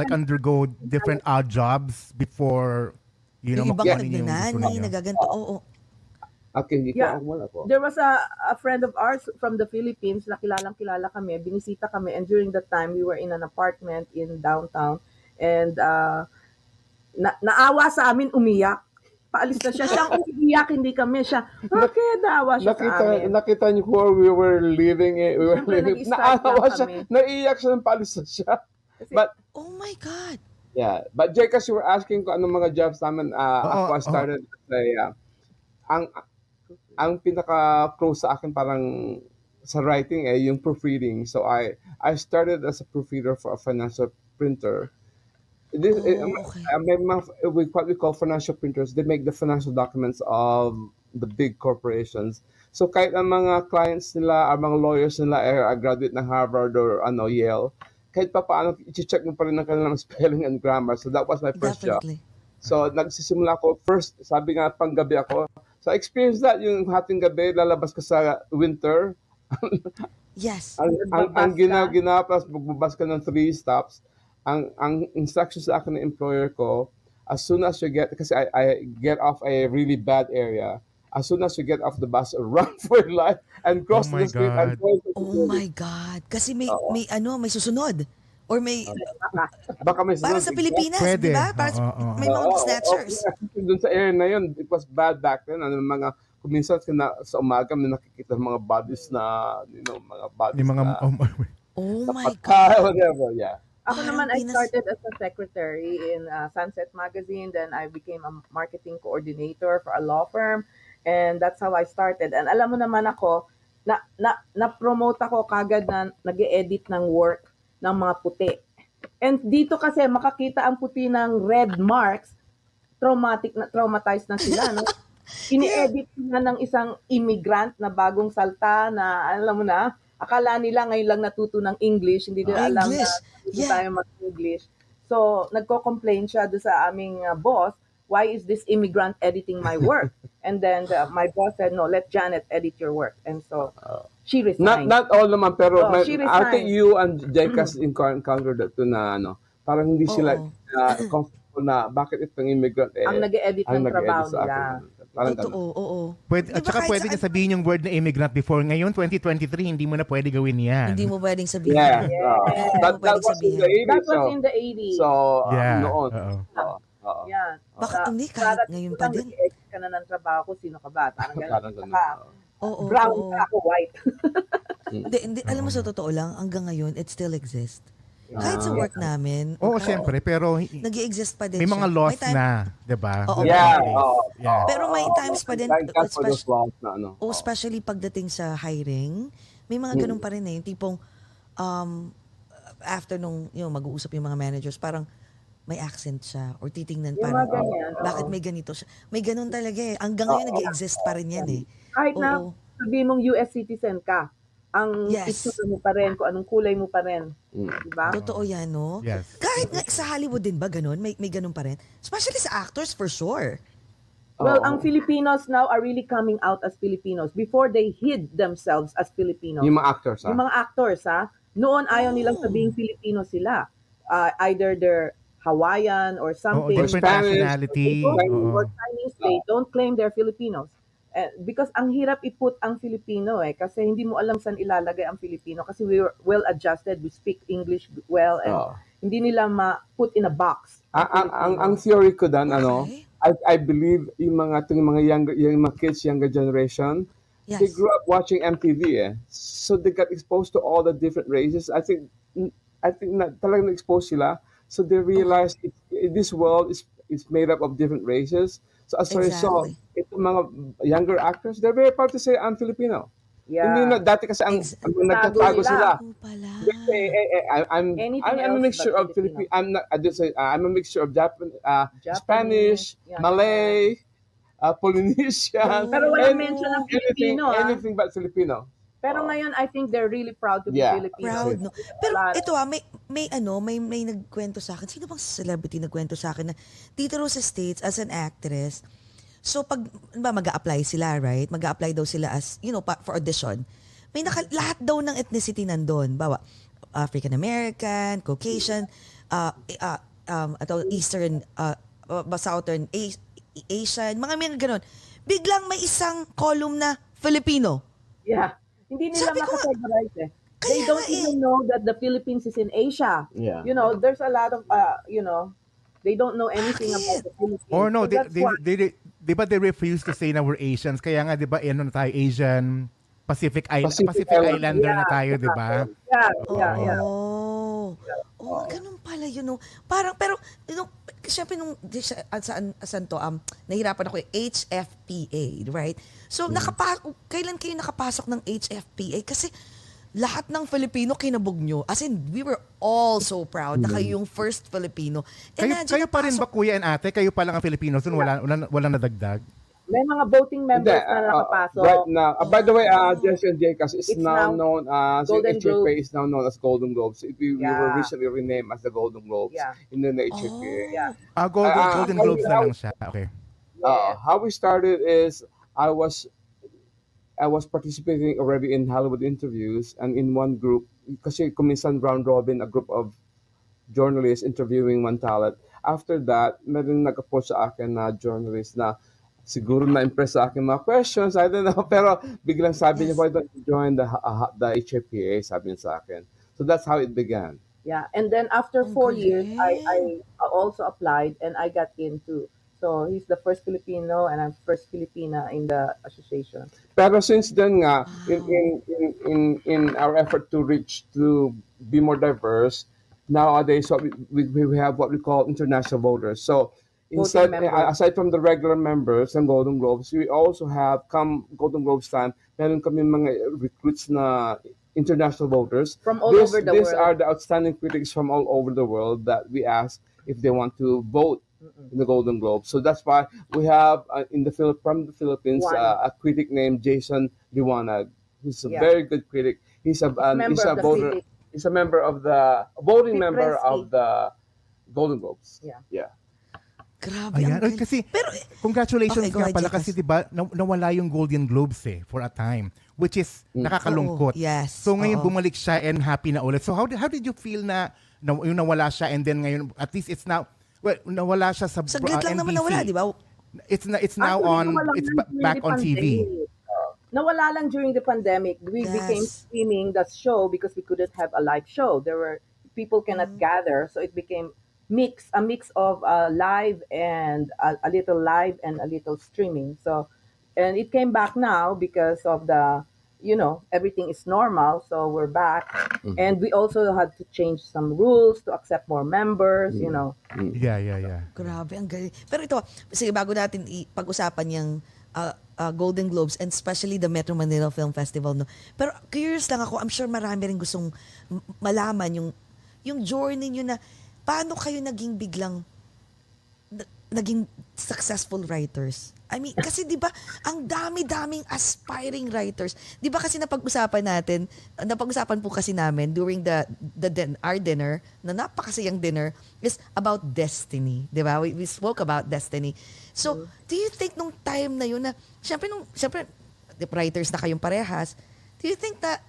undergo different odd jobs before yung ibang nagnanay, nagaganto? Oo. Okay, there was a friend of ours from the Philippines na kilala kami, binisita kami, and during that time we were in an apartment in downtown, and naawa sa amin, umiyak. Paalis na siya. Siya ang umiyak, hindi kami. Siya, bakit naawa siya sa amin? Nakita niyo where we were living. Naawa siya. Naiiyak siya ng paalis na siya. But, oh my God. Yeah. But Jay, kasi you were asking ko anong mga jobs namin. Ako started ang pinaka-close sa akin parang sa writing yung proofreading. So I started as a proofreader for a financial printer. This what we call financial printers. They make the financial documents of the big corporations. So kahit ang mga clients nila, ang mga lawyers nila ay graduate ng Harvard or Yale, kahit pa paano i-check mo pa rin ang kanilang spelling and grammar. So that was my first job. So nagsisimula ako first, sabi nga panggabi ako. So I experienced that, yung hating gabi, lalabas ka sa winter. Yes. ang ginawa, magbabas ka ng 3 stops. Ang instructions sa akin ng employer ko, as soon as you get, kasi I get off a really bad area, as soon as you get off the bus, run for your life and cross the street. And oh my God. Kasi may susunod. Or may, baka may para sa Pilipinas, di ba? May mga snatchers. Doon sa area na yun, it was bad back then. Mga, kuminsan sa umaga, may nakikita mga bodies na, mga bodies na. Oh my God. Whatever, yeah. Ako naman, I started as a secretary in Sunset Magazine. Then I became a marketing coordinator for a law firm. And that's how I started. And alam mo naman ako, na-promote ako kagad na nag-e-edit ng work ng mga puti. And dito kasi makakita ang puti ng red marks, traumatized na sila, no? Ini-edit na ng isang immigrant na bagong salta na, alam mo na, akala nila ngayon lang natuto ng English, hindi nila alam na hindi tayo mag-English. So, nagko-complain siya doon sa aming boss, why is this immigrant editing my work? And then my boss said, no, let Janet edit your work. And so, she resigned. Not all naman, pero I think you and Jekas encountered that too na, parang hindi sila comfortable na bakit itong immigrant ang nag-edit ng trabaho nila. Oo. At saka pwede niya sabihin yung word na immigrant before. Ngayon, 2023, hindi mo na pwede gawin yan. Hindi mo pwedeng sabihin. Yeah. That was in the 80s. That was in the 80s. So, noon. Yeah. Baka hindi, kahit ngayon pa din. Nag-edit ka na ng trabaho ko, sino ka ba? Parang gano'n. Brown ka ako, white. Hindi, alam mo sa totoo lang, hanggang ngayon, it still exists. Kahit sa work namin. Oo, syempre, pero nag-i-exist pa din may mga laws na, di ba? Pero may times pa din, especially pagdating sa hiring, may mga ganun pa rin yung tipong, after nung mag-uusap yung mga managers, parang may accent siya or titingnan parang bakit may ganito siya. May ganun talaga eh. Hanggang ngayon nag-i-exist pa rin yan eh. Kahit na sabihin mong US citizen ka, ang itsura mo pa rin, kung anong kulay mo pa rin. Diba? Totoo yan, no? Yes. Kahit nga sa Hollywood din ba ganun? May ganun pa rin? Especially sa actors, for sure. Well, ang Filipinos now are really coming out as Filipinos. Before, they hid themselves as Filipinos. Yung mga actors, ha? Yung mga actors, ha? Noon, ayaw nilang sabihin Filipino sila. Either they're Hawaiian or something. Different nationality. Or Chinese, they don't claim they're Filipinos. Because ang hirap i-put ang Filipino kasi hindi mo alam saan ilalagay ang Filipino kasi we were well adjusted, we speak English well and hindi nila ma-put in a box. Ang theory ko dan I believe yung mga kids, younger generation, they grew up watching MTV so they got exposed to all the different races. I think na talagang na-expose sila, so they realized this world is made up of different races. So as a result, itong mga younger actors, they're very proud to say, I'm Filipino. Yeah. Hindi na, dati kasi ang nagtatago sila. I'm a mixture of Filipino. I'm a mixture of Japanese, Spanish, Malay, Polynesian. Pero walang mention ng Filipino. Anything but Filipino. Pero ngayon, I think they're really proud to be Filipino. Proud, no? Pero ito may nagkwento sa akin. Sino bang celebrity nagkwento sa akin na dito raw sa States as an actress, so pag mag-a-apply sila, right? Mag-a-apply daw sila as, for audition. May lahat daw ng ethnicity nandun. Bawa, African American, Caucasian, Eastern, Southern Asian, mga may ganun. Biglang may isang column na Filipino. Yeah. Hindi nila makategorize They don't even know that the Philippines is in Asia. Yeah. There's a lot of, they don't know anything about the Philippines. Or no, they refuse to say na we're Asians. Kaya nga, di ba, na tayo Asian, Pacific Islander na tayo, di ba? Yeah. Ganun pala yun. No? Parang, pero, syempre saan to, nahirapan ako HFPA, right? So, kailan kayo nakapasok ng HFPA? Kasi, lahat ng Filipino kinabog nyo. As in, we were all so proud na kayo yung first Filipino. Kayo pa rin ba, kuya and ate? Kayo pa lang ang Filipino? So, wala nadagdag? May mga voting members na nakapasok. Right now, by the way, Jesse and Jay, kasi it's now known as HFPA is now known as Golden Globes. We were recently renamed as the Golden Globes in the HFPA. Golden Globes na lang siya. Okay. How we started is I was participating already in Hollywood interviews and in one group, kasi kuminsan round robin, a group of journalists interviewing one talent. After that, meron nag-approach sa akin na journalist na siguro na-impress sa akin mga questions, I don't know, pero biglang sabi niya, why don't you join the HFPA, sabi niya sa akin. So that's how it began. Yeah, and then after 4 years, I also applied and I got in too. So he's the first Filipino and I'm first Filipina in the association. Pero since then nga, in our effort to be more diverse, nowadays we have what we call international voters. So aside from the regular members ng Golden Globes, we also have, come Golden Globes time, meron kami mga recruits na international voters. From all over the world. These are the outstanding critics from all over the world that we ask if they want to vote in the Golden Globes. So that's why we have from the Philippines a critic named Jason Liwanag. He's a very good critic. He's a voter. He's a member of the voting member of the Golden Globes. Yeah. Grabe. Ayan. Kasi, congratulations nga pala kasi diba, nawala yung Golden Globes for a time, which is nakakalungkot. Yes. So ngayon bumalik siya and happy na ulit. So how did you feel na yung nawala siya and then ngayon, at least it's now, nawala siya sa saglit lang NBC. naman nawala, di ba? It's now it's back on TV. Nawala lang during the pandemic. We became streaming the show because we couldn't have a live show. People cannot gather, so it became a mix of live and a little live and a little streaming. So, and it came back now because of everything is normal. So we're back, and we also had to change some rules to accept more members. Yeah. Grabe, ang galing. Pero ito, sige, bago natin pag-usapan yung Golden Globes and especially the Metro Manila Film Festival, no. Pero curious lang ako, I'm sure marami rin gustong malaman yung journey nyo na paano kayo naging successful writers? I mean, kasi 'di ba, ang dami-daming aspiring writers. 'Di ba kasi napag-usapan po kasi namin during our dinner, na napakasayang dinner, is about destiny, 'di ba? We spoke about destiny. So, do you think nung time na yun na syempre the writers na kayong parehas, do you think that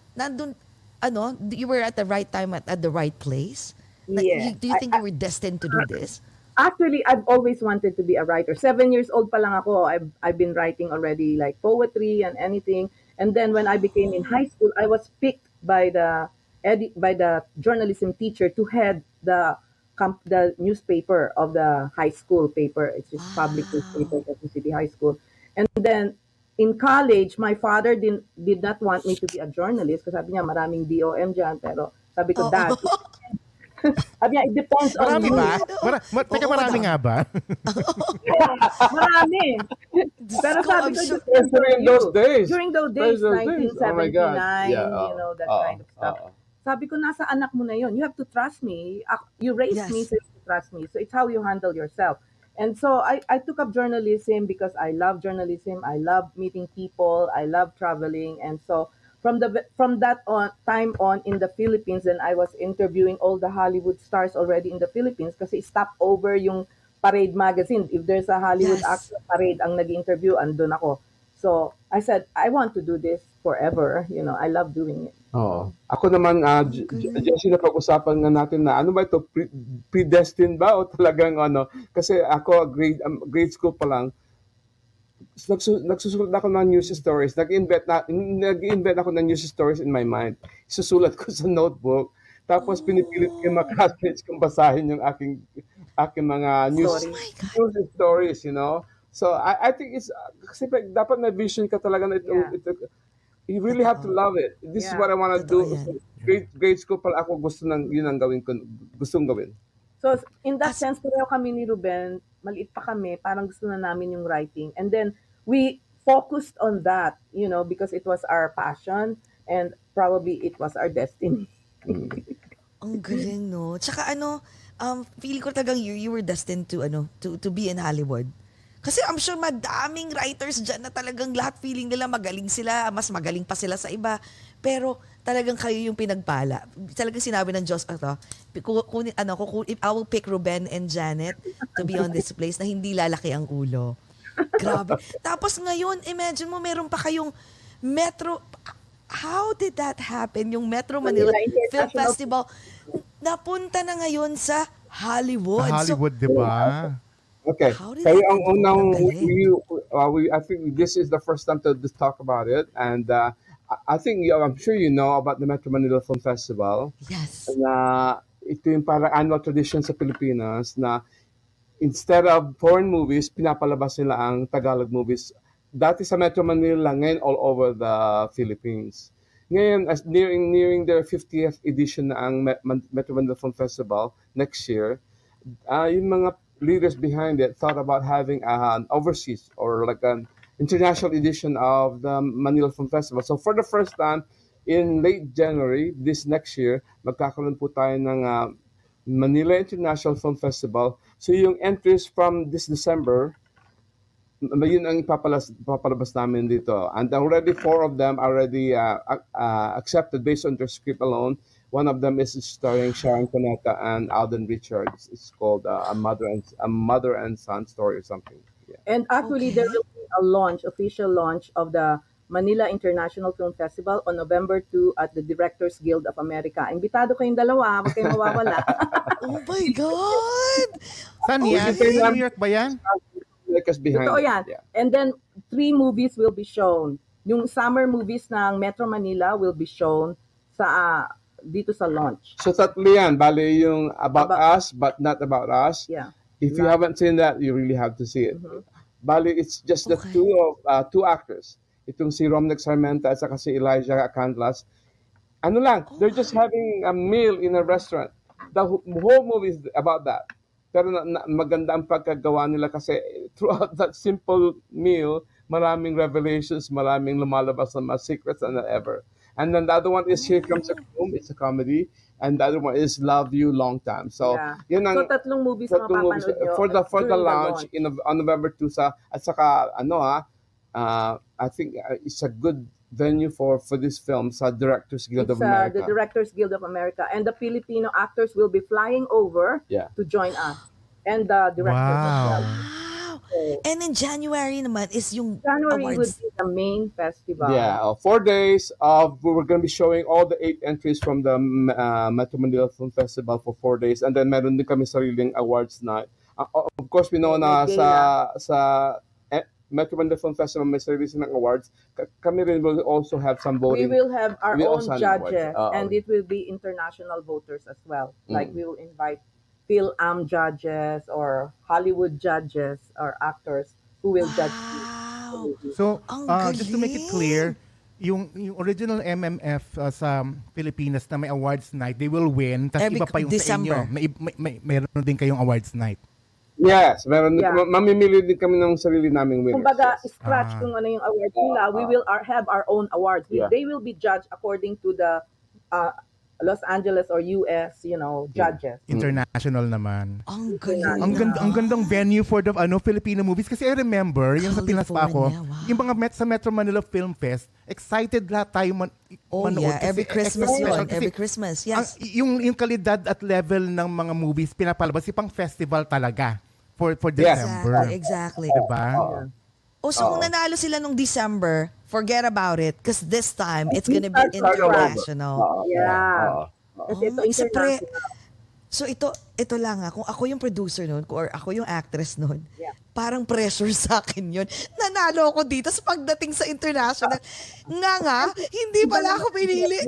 you were at the right time at the right place? Yeah. Do you think you were destined to do this? Actually, I've always wanted to be a writer. 7 years old pa lang ako, I've been writing already, like poetry and anything. And then when I became in high school, I was picked by the journalism teacher to head the newspaper of the high school paper. It's just public newspaper at the City High School. And then in college, my father did not want me to be a journalist kasi sabi niya maraming DOM dyan. Pero sabi ko, Dad, sabi niya, it depends on marami you. Ba? Marami nga ba? Marami. Pero sabi ko, during those days, 1979, that kind of stuff. Sabi ko, nasa anak mo na yun. You have to trust me. You raised me, so you have to trust me. So it's how you handle yourself. And so I took up journalism because I love journalism. I love meeting people. I love traveling. And so from that time on in the Philippines, and I was interviewing all the Hollywood stars already in the Philippines kasi stop over yung Parade magazine. If there's a Hollywood actor Parade ang nag-interview, andun ako. So I said, I want to do this forever. I love doing it. Ako naman, Jessie, napag-usapan nga natin na ano ba ito, predestined ba o talagang kasi ako grade school pa lang, nagsusulat ako ng news stories. Nag-invent ako ng news stories in my mind. Isusulat ko sa notebook. Tapos pinipilit ko yung mga classmates kong basahin yung aking mga news stories, So I think it's kasi dapat may vision ka talaga na ito You really have to love it. This is what I want to do. Grade school pala ako yun ang gustong gawin. So, in that sense, pareho kami ni Ruben, maliit pa kami, parang gusto na namin yung writing. And then, we focused on that, because it was our passion and probably it was our destiny. Ang galing, no? Tsaka feeling ko talagang you were destined to be in Hollywood. Kasi I'm sure madaming writers dyan na talagang lahat feeling nila magaling sila, mas magaling pa sila sa iba. Pero talagang kayo yung pinagpala. Talagang sinabi ng Diyos, if I will pick Ruben and Janet to be on this place na hindi lalaki ang ulo. Grabe. Tapos ngayon, imagine mo, meron pa kayong Metro. How did that happen? Yung Metro Manila Film Festival napunta na ngayon sa Hollywood. Hollywood, di ba? Okay. Kaya ang unang, I think this is the first time to talk about it. And I think, I'm sure you know about the Metro Manila Film Festival. Yes. Na ito yung parang annual tradition sa Pilipinas na instead of foreign movies, pinapalabas nila ang Tagalog movies. Dati sa Metro Manila, ngayon all over the Philippines. Ngayon, as nearing their 50th edition na ang Metro Manila Film Festival next year, yung mga leaders behind it thought about having an overseas or like an international edition of the Manila Film Festival. So for the first time, in late January, this next year, magkakaroon po tayo ng Manila International Film Festival. So yung entries from this December, yun ang papalabas namin dito. And already 4 of them already accepted based on their script alone. One of them is starring Sharon Cuneta and Alden Richards. It's called a mother and son story or something. Yeah. And actually, there will be a official launch of the Manila International Film Festival on November 2 at the Directors Guild of America. Imbitado kayong dalawa, huwag kayong mawawala. Oh my God! Saan yan? Sa New York ba yan? Totoo yan. Yeah. And then 3 movies will be shown. Yung summer movies ng Metro Manila will be shown sa dito sa launch. So tatlo yan, bali yung about us but not about us. Yeah. If you haven't seen that, you really have to see it. Bali, it's just the two actors. Itong si Romnex Sarmenta at saka si Elijah Candlas. They're just having a meal in a restaurant. The whole movie is about that. Pero maganda ang pagkagawa nila kasi throughout that simple meal, maraming revelations, maraming lumalabas na mga secrets than ever. And then the other one is Here Comes a Home. It's a comedy. And the other one is Love You Long Time. So, yun ang, so tatlong movies mapapanood nyo for the launch on November 2 at saka I think it's a good venue for this film sa Directors Guild of America. The Directors Guild of America. And the Filipino actors will be flying over to join us. And the directors as well. And in January naman is yung January awards. will be the main festival. Yeah, 4 days of we're going to be showing all the 8 entries from the Metro Manila Film Festival for 4 days, and then meron din kami sariling awards night. Of course, we know na sa Metro Manila Film Festival may service ng awards. Kami rin will also have some voting. We will have our own judges, and it will be international voters as well. Like we will invite Fil-Am judges or Hollywood judges or actors who will judge. So, just to make it clear, yung original MMF sa Pilipinas na may awards night, they will win. Tapos iba pa yung December. sa inyo. Mayroon din kayong awards night. Yes, mamimili din kami ng sarili naming winners. Kumbaga, scratch kung ano yung awards nila. We will have our own awards. They will be judged according to the Los Angeles or US, judges. International naman. Ang galing. Ang gandang venue for the Filipino movies kasi I remember yung sa Pinas pa ako, yung mga sa Metro Manila Film Fest, excited lahat tayo manood. Yeah, every Christmas yun. Every Christmas, yes. Yung kalidad at level ng mga movies pinapalabas, pang festival talaga for December. Exactly. Diba? So kung nanalo sila nung December, forget about it because this time it's gonna be international. Kasi ito international. So ito lang kung ako yung producer nun or ako yung actress nun, parang pressure sa akin yun. Nanalo ako dito sa pagdating sa international. Hindi pala ako pinili.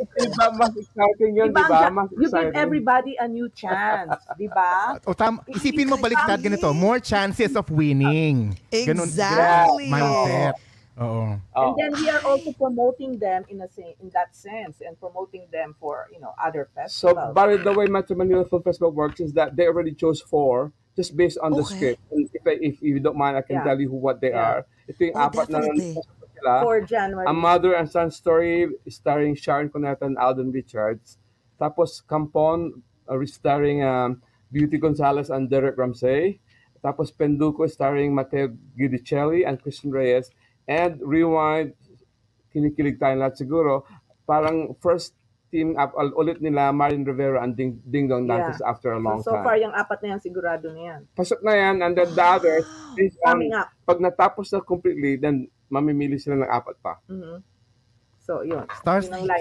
Mas exciting yun, di ba? You give everybody a new chance, di ba? Isipin mo baliktad ganito, more chances of winning. Exactly. Mindset. Oo. And then we are also promoting them in that sense and promoting them for other So, festivals. by the way, Metro Manila Film Festival works is that they already chose 4 just based on the Okay. script. And if you don't mind, I can Yeah. tell you what they Yeah. are. Ito yung apat na Definitely. sila. For January. A Mother and Son Story starring Sharon Cuneta and Alden Richards. Tapos Campon starring Beauty Gonzalez and Derek Ramsey. Tapos Penduko starring Mateo Guidicelli and Christian Reyes. And Rewind, kinikilig tayo lahat siguro, parang first team up ulit nila Marin Rivera and Ding Dong Dantes after a long So time. far, yung apat na yan, sigurado na yan. Pasok na yan, and then the others, is, Coming up. pag natapos na completely, then mamimili sila ng 4 pa. Mhm. So, yun.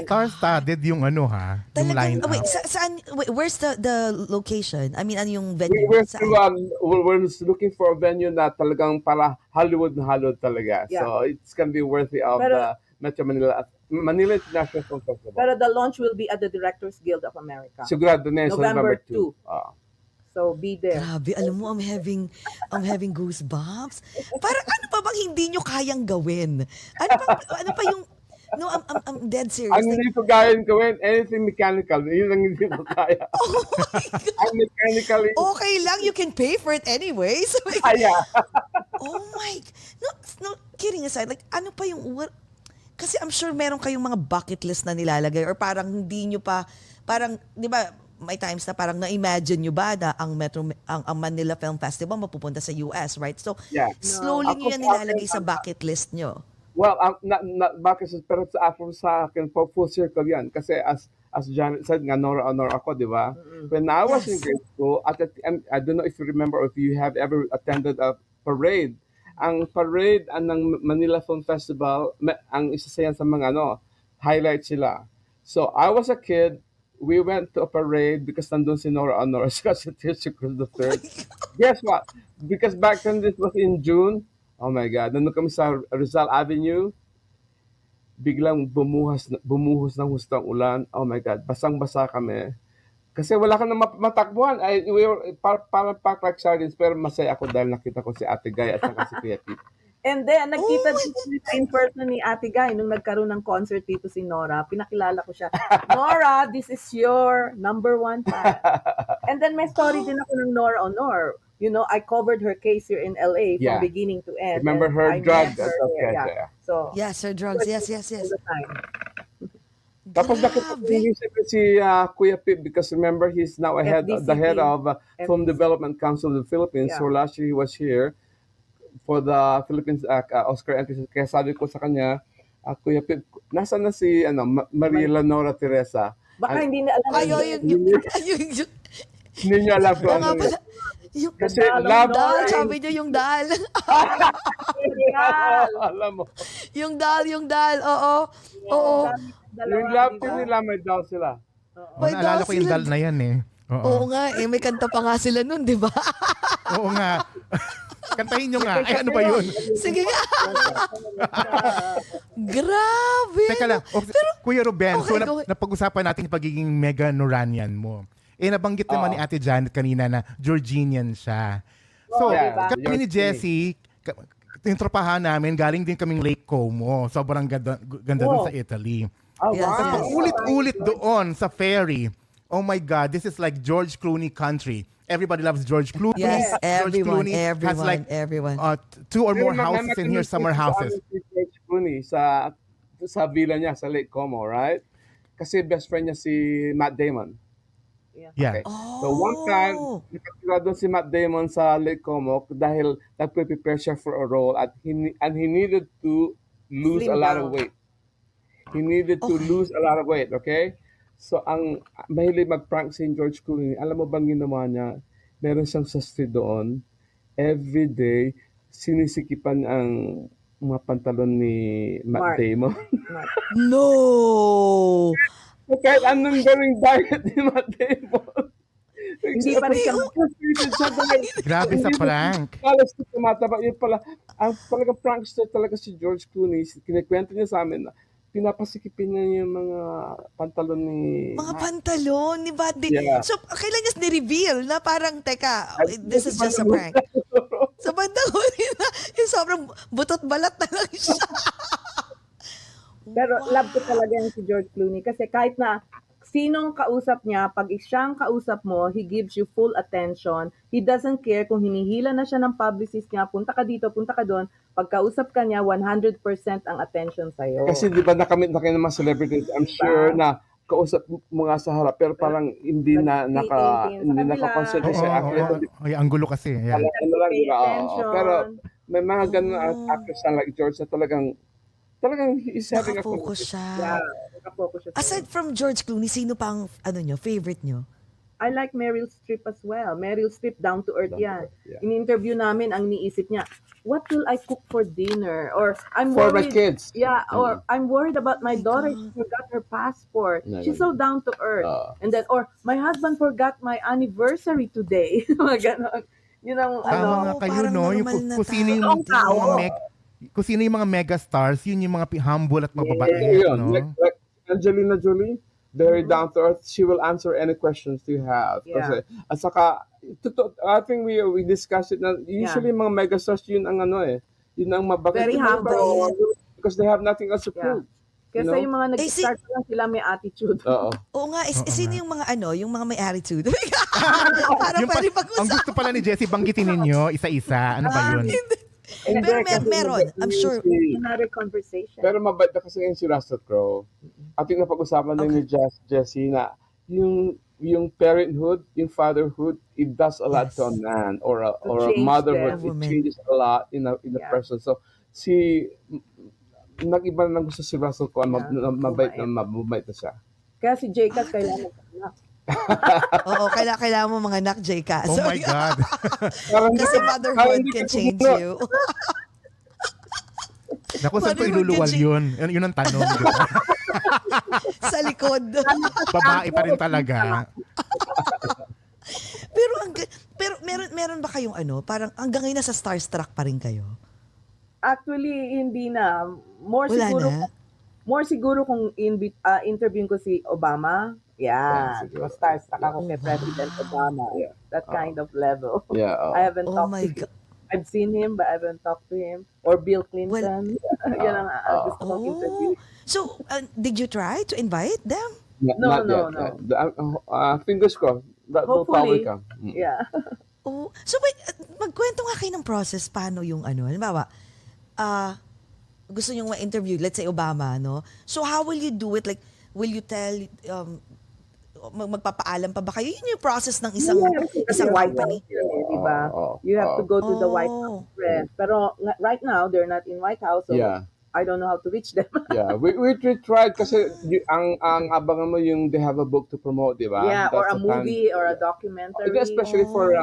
Star-studded yung ano ha, yung Talagang, line-up. where's the location? I mean, ano yung venue? We're looking for a venue na talagang para Hollywood na Hollywood talaga. Yeah. So it's gonna be worthy of the Metro Manila International Film Festival. Pero the launch will be at the Directors Guild of America. Sigurado na yun, sa November 2. 2. So, be there. Grabe, alam mo, I'm having goosebumps. Parang ano pa bang hindi nyo kayang gawin? Ano pa yung, no, I'm dead serious. Ang hindi ko kayang gawin, anything mechanical, yun ang hindi ko kaya. Oh my God. Ang mechanically, Okay lang, you can pay for it anyway. So, like, kaya. oh my, no, kidding aside, like, ano pa yung, kasi I'm sure meron kayong mga bucket list na nilalagay or parang hindi nyo pa, parang, di ba, may times na parang na-imagine nyo ba na ang Manila Film Festival mapupunta sa US, right? So, Yeah. slowly nyo yan nilalagay sa bucket list nyo. Well, not bakit pero sa akin, full circle yan. Kasi as Janet said, nga Nora Honor ako, di ba? When I was in grade school, I don't know if you remember or if you have ever attended a parade. Ang parade ng Manila Film Festival, ang isa sa yan sa mga highlight sila. So, I was a kid, we went to a parade because nandun si Nora Honor kasi si Cruz III. Guess what? Because back then, this was in June. Oh my God. Nandun kami sa Rizal Avenue. Biglang bumuhos ng hustang ulan. Oh my God. Basang-basa kami. Kasi wala ka na matakbuhan. We were parang packed like sardines, pero masaya ako dahil nakita ko si Ate Guy at saka si Kuya Pete. And then, nagkita din in person ni Ate Guy nung nagkaroon ng concert dito si Nora. Pinakilala ko siya. Nora, this is your number 1 fan. And then may story din ako ng Nora Honor. You know, I covered her case here in LA from beginning to end. Remember her drugs? So, yes, her drugs. Yes. all the time. Tapos nakita si Kuya Pip because remember he's now the head of Film Development Council of the Philippines. So last year he was here for the Philippines Oscar entry. Kaya sabi ko sa kanya, Kuya Pip, nasaan na si Maria Leonora Teresa? Baka hindi na alam. Hindi niya alam kung ano yun. Kasi love dal, sabi niyo yung dal. Alam mo. Yung dal, oo. Yung love team nila, may dal sila. Naalala ko yung dal na yan eh. Oo nga, may kanta pa nga sila nun, di ba? Oo nga. Kantahin nyo nga. Ay, ano ba yun? Sige nga. Grabe. Teka lang. Kuya Ruben, Okay, so napag-usapan natin yung pagiging mega Noranian mo. Nabanggit naman ni Ate Janet kanina na Georginian siya. So, kami ni Jessie, yung tropahan namin, galing din kaming Lake Como. Sobrang ganda doon sa Italy. Ulit-ulit doon sa ferry. Oh my God, this is like George Clooney country. Everybody loves George Clooney. Yes, everyone has like everyone. 2 or more houses in here, summer houses. George Clooney sa villa niya sa Lake Como, right? Kasi best friend niya si Matt Damon. Yeah. Okay. So one time, nakatira doon si Matt Damon sa Lake Como dahil nagpe-prepare siya for a role at he needed to lose a lot of weight. He needed to lose a lot of weight, okay? So ang mahilig mag-prank si George Clooney, alam mo bang ginawa niya? Meron siyang sastre doon. Every day, sinisikipan ang mga pantalon ni Matt Damon. No! So kahit anong gawing diet ni Matt Damon, hindi pa rin siya. Grabe sa prank. Kalas ko tumataba. Yun pala, ang talagang prankster talaga si George Clooney. Kinikwento niya sa amin na pinapasikipin niya yung mga pantalon ni... Mga pantalon ni Matt Damon. Yeah. So, kailan niya ni-reveal na parang, teka, this is just a prank. Sa bandang huli na, yung sobrang butot balat na lang siya. Pero love ko talaga yung si George Clooney kasi kahit na sinong kausap niya, pag siyang kausap mo, he gives you full attention. He doesn't care kung hinihila na siya ng publicist niya, punta ka dito, punta ka doon. Pag kausap ka niya, 100% ang attention sa'yo. Kasi di ba nakamit na kayo ng mga celebrities, I'm sure na kausap mo nga sa harap, pero parang hindi na naka-concentrate sa actor. Ay, anggulo kasi. Yeah. Pero may mga ganun actors na like George na talagang he's having a focus siya. Yeah, naka-focus siya. Aside from George Clooney, sino pang favorite nyo? I like Meryl Streep as well. Meryl Streep, down to earth yan. Yeah. In-interview namin, ang niisip niya, what will I cook for dinner? Or I'm for worried. my kids. Yeah, or I'm worried about my daughter. She forgot her passport. She's so down to earth. And then, or my husband forgot my anniversary today. Mga ganon. Yun ang Tama nga kayo, no? Yung kung sino yung mga megastars, yun yung mga humble at mababait. Yeah. No? Like Angelina Jolie, very down to earth. She will answer any questions you have. Yeah. Kasi, at saka, I think we discussed it na usually mga megastars yun ang yun ang mabakit. Very humble. Because they have nothing else to prove. Kasi yung mga nag-start lang sila may attitude. Oo nga, sino yung mga yung mga may attitude? Para pwede pag-usap. Ang gusto pala ni Jessie, banggitin ninyo isa-isa. Ano ba yun? Pero meron, I'm sure. Another conversation. Pero mabait na kasi ngayon si Russell Crowe. Ating napag-usapan din ni Jessie na yung parenthood, yung fatherhood, it does a lot to a man or a motherhood. It changes a lot in a person. So nag-iba na gusto si Russell Crowe, mabait na siya. Kaya si Jcas kailangan anak. Oo, kailangan mo mga anak, Jcas. Oh my God. Kasi motherhood can change you. Naku, saan ko iluluwal yun? Yun ang tanong. Sa likod. Babae pa rin talaga. Pero meron ba kayong parang hanggang ngayon nasa starstruck pa rin kayo? Actually, hindi na. Wala More siguro kung interviewin ko si Obama. Yeah, starstruck ako kay President Obama. That kind of level. Yeah. I haven't talked to him. I've seen him, but I haven't talked to him. Or Bill Clinton. Yan ang gusto kong interview. So, did you try to invite them? No. Fingers crossed. Hopefully. Come. Yeah. So wait, magkwento nga kayo ng process. Paano yung halimbawa, gusto nyo ma-interview, let's say Obama, no? So how will you do it? Like, will you tell, magpapaalam pa ba kayo? Yun yung process ng isang company. Diba? You have to go to the White House press. Pero right now, they're not in White House, so I don't know how to reach them. We tried kasi ang abangan mo yung they have a book to promote, di ba? Yeah, or a movie or a documentary. Especially for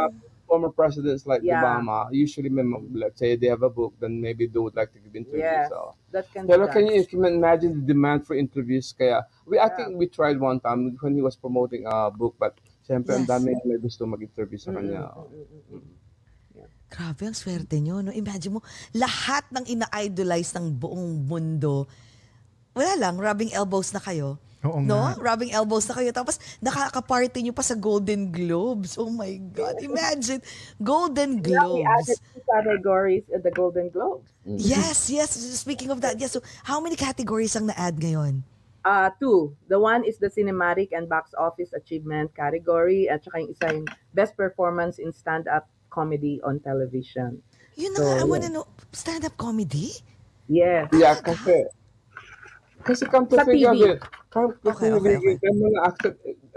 former presidents like Obama, usually, let's say they have a book, then maybe they would like to give interviews. Yes, so. that can Pero can you imagine the demand for interviews? Kaya, I think we tried one time when he was promoting a book, but siyempre, ang dami may gusto mag-interview sa kanya. Grabe, ang swerte nyo. No? Imagine mo, lahat ng ina-idolize ng buong mundo, wala lang, rubbing elbows na kayo. Oo no? nga. Rubbing elbows na kayo. Tapos, nakaka-party nyo pa sa Golden Globes. Oh my God. Imagine, Golden Globes. We added 2 categories at the Golden Globes. Yes. Speaking of that, so how many categories ang na-add ngayon? 2. The one is the cinematic and box office achievement category at saka yung isa yung best performance in stand-up comedy on television. Yun na nga, I wanna know, stand-up comedy? Yes. Yeah, kasi come to think of it, Okay.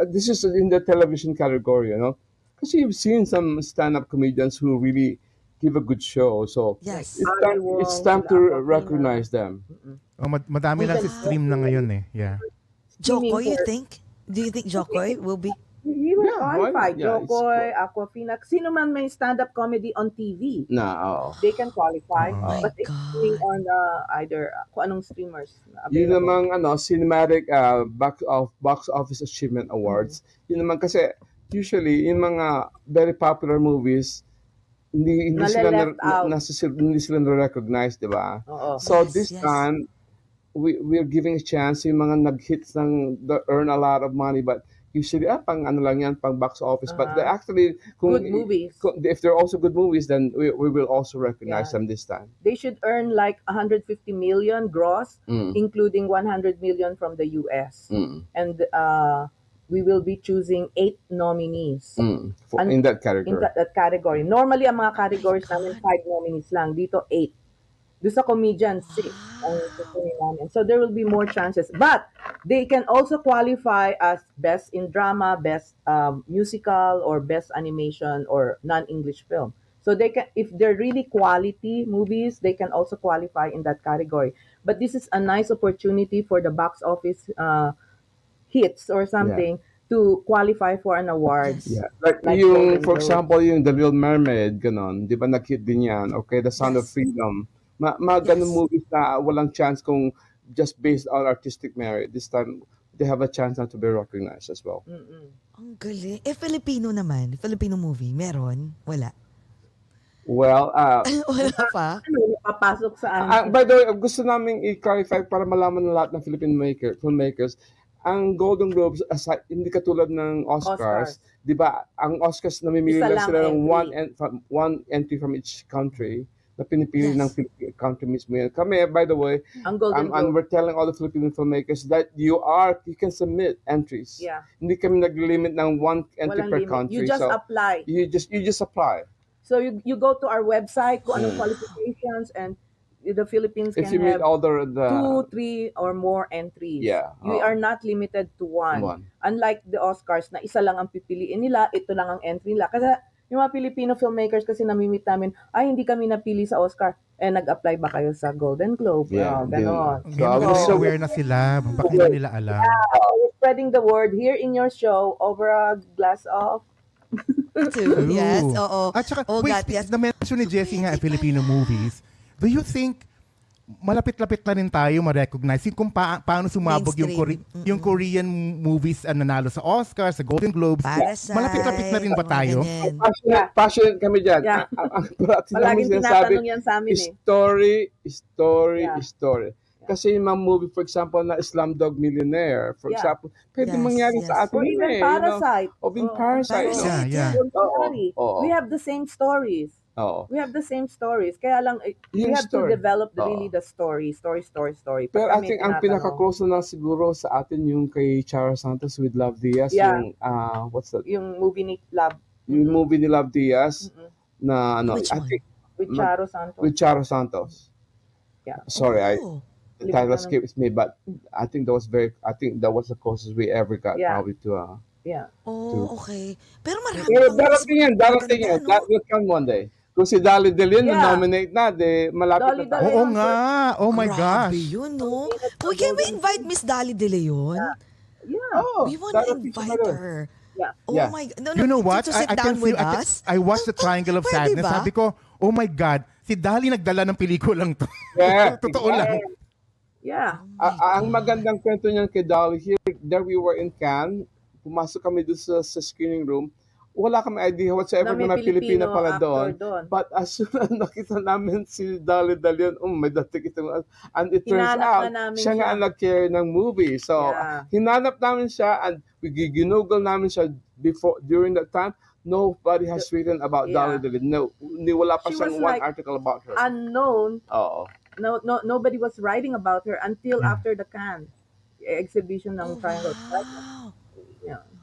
this is in the television category, you know? Kasi you've seen some stand-up comedians who really give a good show. So yes. It's time to recognize them. Madami lang si stream na ngayon eh. Yeah. Jokoy, do you think Jokoy will be? He will qualify. Jokoy, Aquafina. Sino man may stand-up comedy on TV. They can qualify. But it's on either kung anong streamers. Yun namang cinematic box office achievement awards. Yun naman kasi usually in mga very popular movies hindi sila na-recognize, di ba? So this time we're giving a chance yung mga nag-hits ng earn a lot of money but usually pang ano lang yan, pang box office, but they actually good movies. If they're also good movies, then we will also recognize them this time. They should earn like 150 million gross, including 100 million from the US. And we will be choosing 8 nominees in that category. In that category. Normally, ang mga categories namin 5 nominees lang. Dito 8. Doon sa comedian 6 ang kukunin namin. So there will be more chances. But they can also qualify as best in drama, best musical, or best animation or non-English film. So they can, if they're really quality movies, they can also qualify in that category. But this is a nice opportunity for the box office hits or something to qualify for an award. Yeah. Like yung, for example, yung The Little Mermaid, ganon. Di ba nag-hit din yan? Okay, The Sound of Freedom. Mga ganun movies na walang chance kung just based on artistic merit. This time, they have a chance not to be recognized as well. Ang galing. Filipino naman, Filipino movie, meron? Wala? Well, wala pa? Papasok sa by the way, gusto namin i-clarify para malaman ng lahat ng Philippine filmmakers, ang Golden Globes, aside, hindi katulad ng Oscars, di ba, ang Oscars namimili lang sila ng one entry from each country, na pinipili ng country mismo yan. Kami, by the way, and we're telling all the Filipino filmmakers that you can submit entries. Yeah. Hindi kami nag-limit ng one entry per country. You just apply. You just apply. So you go to our website, kung anong qualifications, and the Philippines if can you meet have all the 2, 3, or more entries. Yeah. We are not limited to one. Unlike the Oscars na isa lang ang pipiliin nila, ito lang ang entry nila. Kasi yung mga Filipino filmmakers kasi namimit namin, ay hindi kami napili sa Oscar. Nag-apply ba kayo sa Golden Globe? Ganon. So aware na sila, bakit na nila alam? We're spreading the word here in your show over a glass of Yes, oo. At saka, na-mention ni Jessie nga Filipino movies. Do you think malapit-lapit na rin tayo ma-recognize kung paano sumabog yung Korean movies na nanalo sa Oscar, sa Golden Globes? Malapit-lapit na rin ba tayo? Passionate kami dyan. Palaging tinatanong yan sa amin story. Kasi yung mga movie, for example, na Slumdog Millionaire, for example, pwede mangyari sa atin. Or even Parasite. Parasite. We have the same stories. We have the same stories. Kaya lang, we have to develop really the story. Pero I think ang pinaka-close na siguro sa atin yung kay Charo Santos with Love Diaz. Yung, what's that? Yung movie ni Love. Yung movie ni Love Diaz na Which one? With Charo Santos. With Charo Santos. Yeah. Sorry, the title escapes me, but I think that was the closest we ever got probably to okay. Pero marami. Pero darating yan. That will come one day. Kung si Dali De Leon nominate na, malapit na tayo. Oo nga. Oh my gosh. Grabe yun, no? Can we invite Miss Dali De Leon? Yeah. We want to invite her. Yeah. Oh my God. No, you know what? To sit down with us? I watched the Triangle of Sadness. Sabi ko, oh my God, si Dali nagdala ng pelikulang to. Yeah. Totoo lang. Yeah. Ang magandang kwento niyan kay Dali, there we were in Cannes, pumasok kami doon sa screening room, wala kami idea whatsoever na may Pilipino pala doon. But as soon as nakita namin si Dali De Leon, may dating ito. And it turns out, siya nga ang nag-carry ng movie. So, hinanap namin siya and ginugol namin siya during that time. Nobody has written about Dali De Leon. Wala pa siyang one article about her. Unknown. Nobody was writing about her until after the Cannes exhibition ng Triangle.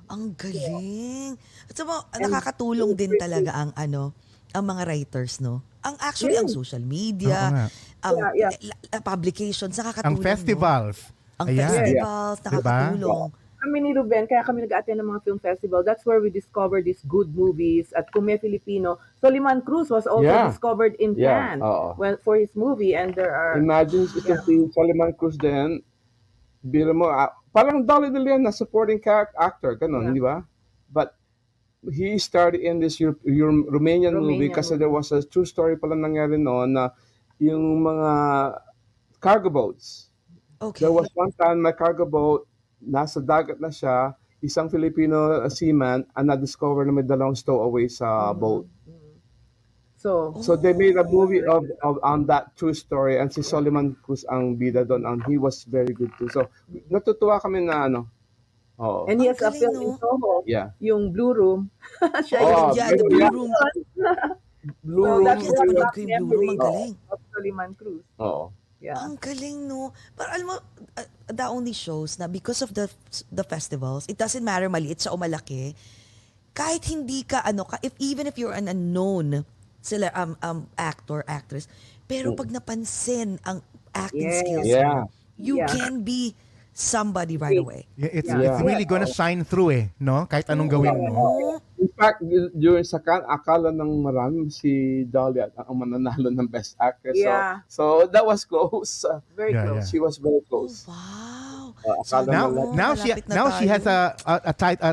Ang galing. At nakakatulong din talaga ang mga writers, no? Ang social media, publications, nakakatulong. Ang festivals. Ang festivals, nakakatulong. Kami ni Ruben, kaya kami nag-attend ng mga film festival. That's where we discovered these good movies. At Kume Filipino, Soliman Cruz was also discovered in Cannes for his movie. And there are... Imagine if si Soliman Cruz din, biro mo, parang Dali De Leon na supporting actor, ganun, di ba? But he starred in this Romanian movie kasi there was a true story pala nangyari noon na yung mga cargo boats. Okay. There was one time my cargo boat, nasa dagat na siya, isang Filipino seaman ang na-discover na may dalawang stowaway sa boat. So they made a movie of on that true story and si Soliman Cruz ang bida doon and he was very good too. So natutuwa kami na Oh. And he has a galing, film in no? Soho, Yeah. yung Blue Room. Siya Oh, Yeah, the Blue Room. Blue So Room. that's Yes, the napanood last ko yung Blue Room. memory Ang galing. of Soliman Cruz. Oo. Yeah. Ang galing, no? Pero alam mo, that only shows na because of the festivals, it doesn't matter maliit siya o malaki, kahit hindi ka, even if you're an unknown sila, actor, actress, pero pag napansin ang acting Yes. skills Yeah. mo, you Yeah. can be somebody right away. Yeah, it's Yeah. really gonna shine through no? Kahit anong gawin mo. Oo. In fact, during sa akala ng marami si Dolly ang mananalo ng Best Actress. Yeah. So that was close. Very Yeah, close. yeah. She was very Oh, close. wow. Akala Now, nila- now she has a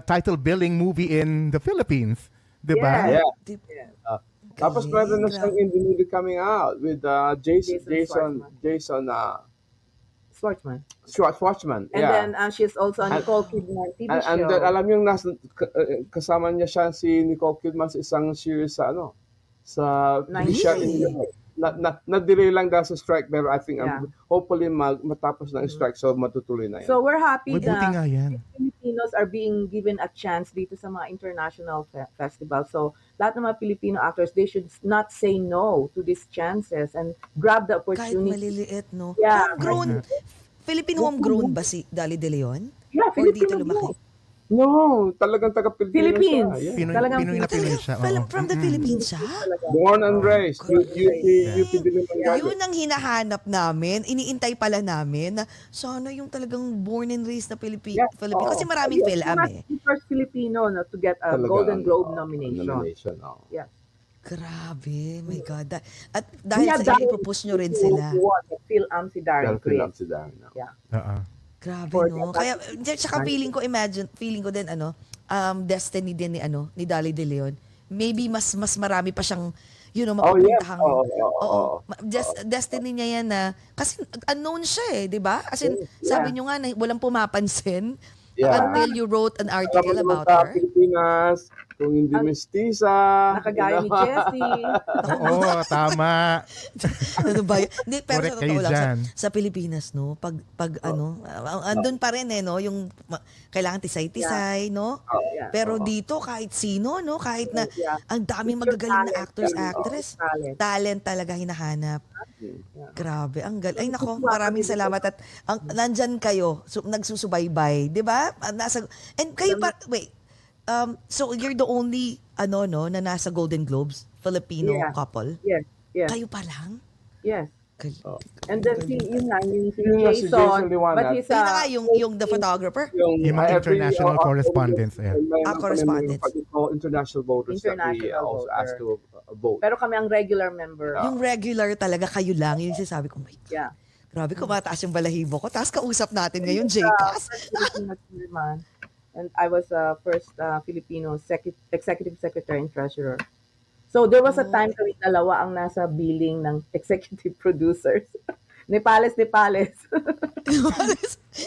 title billing movie in the Philippines, diba? Yeah. Yeah. Tapos meron na siyang indie movie coming out with Jason Sportsman. Schwartzman. And Yeah. then she's also on Nicole Kidman TV show. And then alam yung kasama niya siya si Nicole Kidman sa isang series sa sa Really? na-delay lang dahil sa strike, pero I think Yeah. hopefully matapos ng strike, so matutuloy na yan. So we're happy Uy, buti nga na yan. Filipinos are being given a chance dito sa mga international festival. So lahat ng mga Filipino actors, they should not say no to these chances and grab the Kahit opportunity. maliliit, no? Yeah. Homegrown. Filipino homegrown ba si Dali De Leon? Yeah, Or dito Filipino. lumaki? No, talagang taga-Pilipinas Philippines. siya. Yeah. Pinoy, Talagang Pinoy na Pinoy siya. oo. From the Philippines siya? Born and raised. UP Diliman. Yun ang hinahanap namin. Iniintay pala namin na sana yung talagang born and raised na Filipino. Kasi maraming Fil-Am eh. The first Filipino to get a Golden Globe nomination. Yeah. Grabe, my God. At dahil Yeah, sa ipopush nyo rin sila. Fil-Am si Darren Criss. Yeah. Oo. Grabe, For no? the- Kaya, tsaka feeling ko din, destiny din ni Dali De Leon. Maybe mas marami pa siyang, mapupuntahang. Oo. Destiny niya yan na, kasi unknown siya di ba? As in, sabi niyo nga na walang pumapansin until you wrote an article about her. Pilipinas, kung hindi mestiza. Nakagaya ni Jessie. Oo, tama. Ano ba yun? Hindi, pero Correct sa kayo totoo lang, dyan. sa Pilipinas, no, andun pa rin no, yung kailangan tisay-tisay, no? Yeah. Pero dito, kahit sino, no, kahit na ang daming magagaling na actors, actress, talent talaga hinahanap. Grabe, ang galing. Ay nako, maraming salamat at nandyan kayo, nagsusubaybay, 'di ba? And kayo so you're the only na nasa Golden Globes Filipino couple. Yes. Kayo pa lang? Yes. Kayo. And then si Si Jason Jason, Liwanag. but he's Ayun na nga, yung the photographer. Yung mga international correspondents. Correspondents. International voters that we International also voter. asked to vote. Pero kami ang regular member. Yung regular talaga, kayo lang. Yung sinasabi ko, my God. Yeah. Grabe, kumataas yung balahibo ko. Tapos kausap natin ngayon, Jcas. And I was first Filipino executive secretary and treasurer. So there was a time kami dalawa ang nasa billing ng executive producers. Nepales.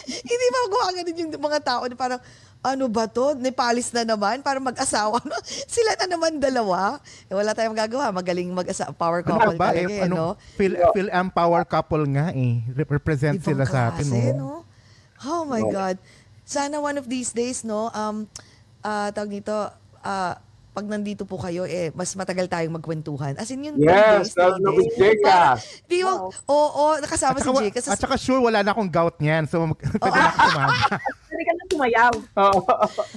Hindi ba gumaganon yung mga tao na parang, ano ba to? Nepalis na naman? Parang mag-asawa. No? Sila na naman dalawa. Wala tayong magagawa. Magaling power couple talaga no? Fil-Am power couple nga represent Ibang sila sa atin. klase, No? no? Oh my God. Sana one of these days, no, tawag nito, pag nandito po kayo, mas matagal tayong magkwentuhan. As in, yun, Yes, 3 no, days. with Jcas. Di mo, oo, nakasama si Jcas. At saka sure, wala na akong gout niyan. So, pwede na ako sumama. Pwede ka na sumayaw.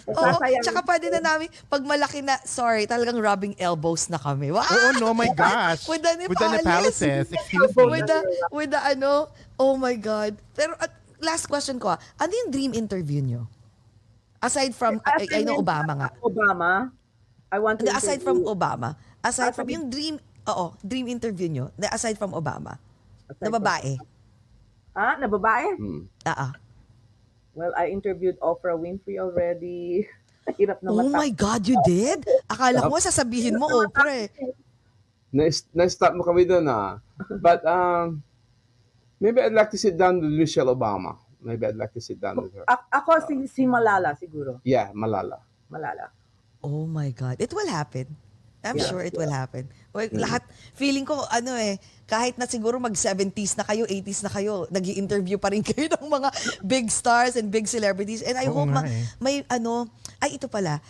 Oo, tsaka pwede na namin, pag malaki na, sorry, talagang rubbing elbows na kami. Wow! Oo, no, my gosh. With the Nepaleses. Excuse me. With the oh my God. Pero, last question ko, ano yung dream interview nyo? Aside from, I know Obama nga. Obama. I want to Aside from Obama, aside from yung dream interview nyo, aside from Obama, na babae. Na babae? Well, I interviewed Oprah Winfrey already. Hirap na Oh my God, you did? Akala ko sasabihin mo Oprah Na-stop mo kami doon But maybe I'd like to sit down with Michelle Obama. Maybe I'd like to sit down with her. Ako si Malala siguro. Yeah, Malala. Malala. Oh my God, it will happen. I'm sure it will happen. Well, lahat, feeling ko, kahit na siguro mag-70s na kayo, 80s na kayo, nag-i-interview pa rin kayo ng mga big stars and big celebrities. And I hope ito pala,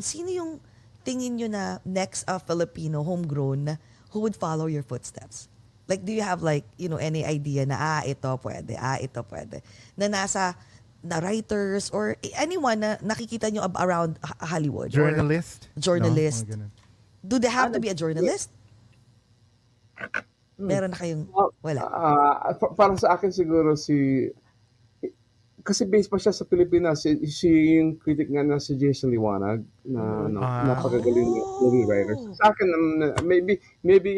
sino yung tingin nyo na next Filipino, homegrown, who would follow your footsteps? Like, do you have any idea na, ito pwede, na nasa na writers or anyone na nakikita nyo around Hollywood? Journalist? Journalist. No? Do they have to be a journalist? Meron na kayong wala? Para sa akin siguro kasi based pa siya sa Pilipinas, yung critic nga na si Jason Liwanag na napakagaling movie writer. Sa akin, maybe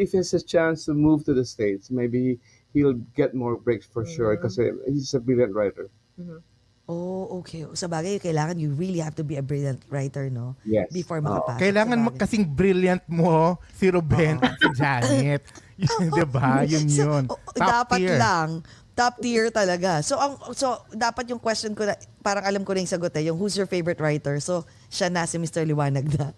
if he has a chance to move to the States, maybe he'll get more breaks for sure kasi he's a brilliant writer. Oh, okay. Sa bagay, kailangan you really have to be a brilliant writer, no? Yes. Before makapasok. Kailangan kasing brilliant mo si Ruben at si Janet. Diba? Yun. Dapat tier. Top tier talaga. So dapat yung question ko na, parang alam ko na yung sagot yung who's your favorite writer? So, siya na si Mr. Liwanag na.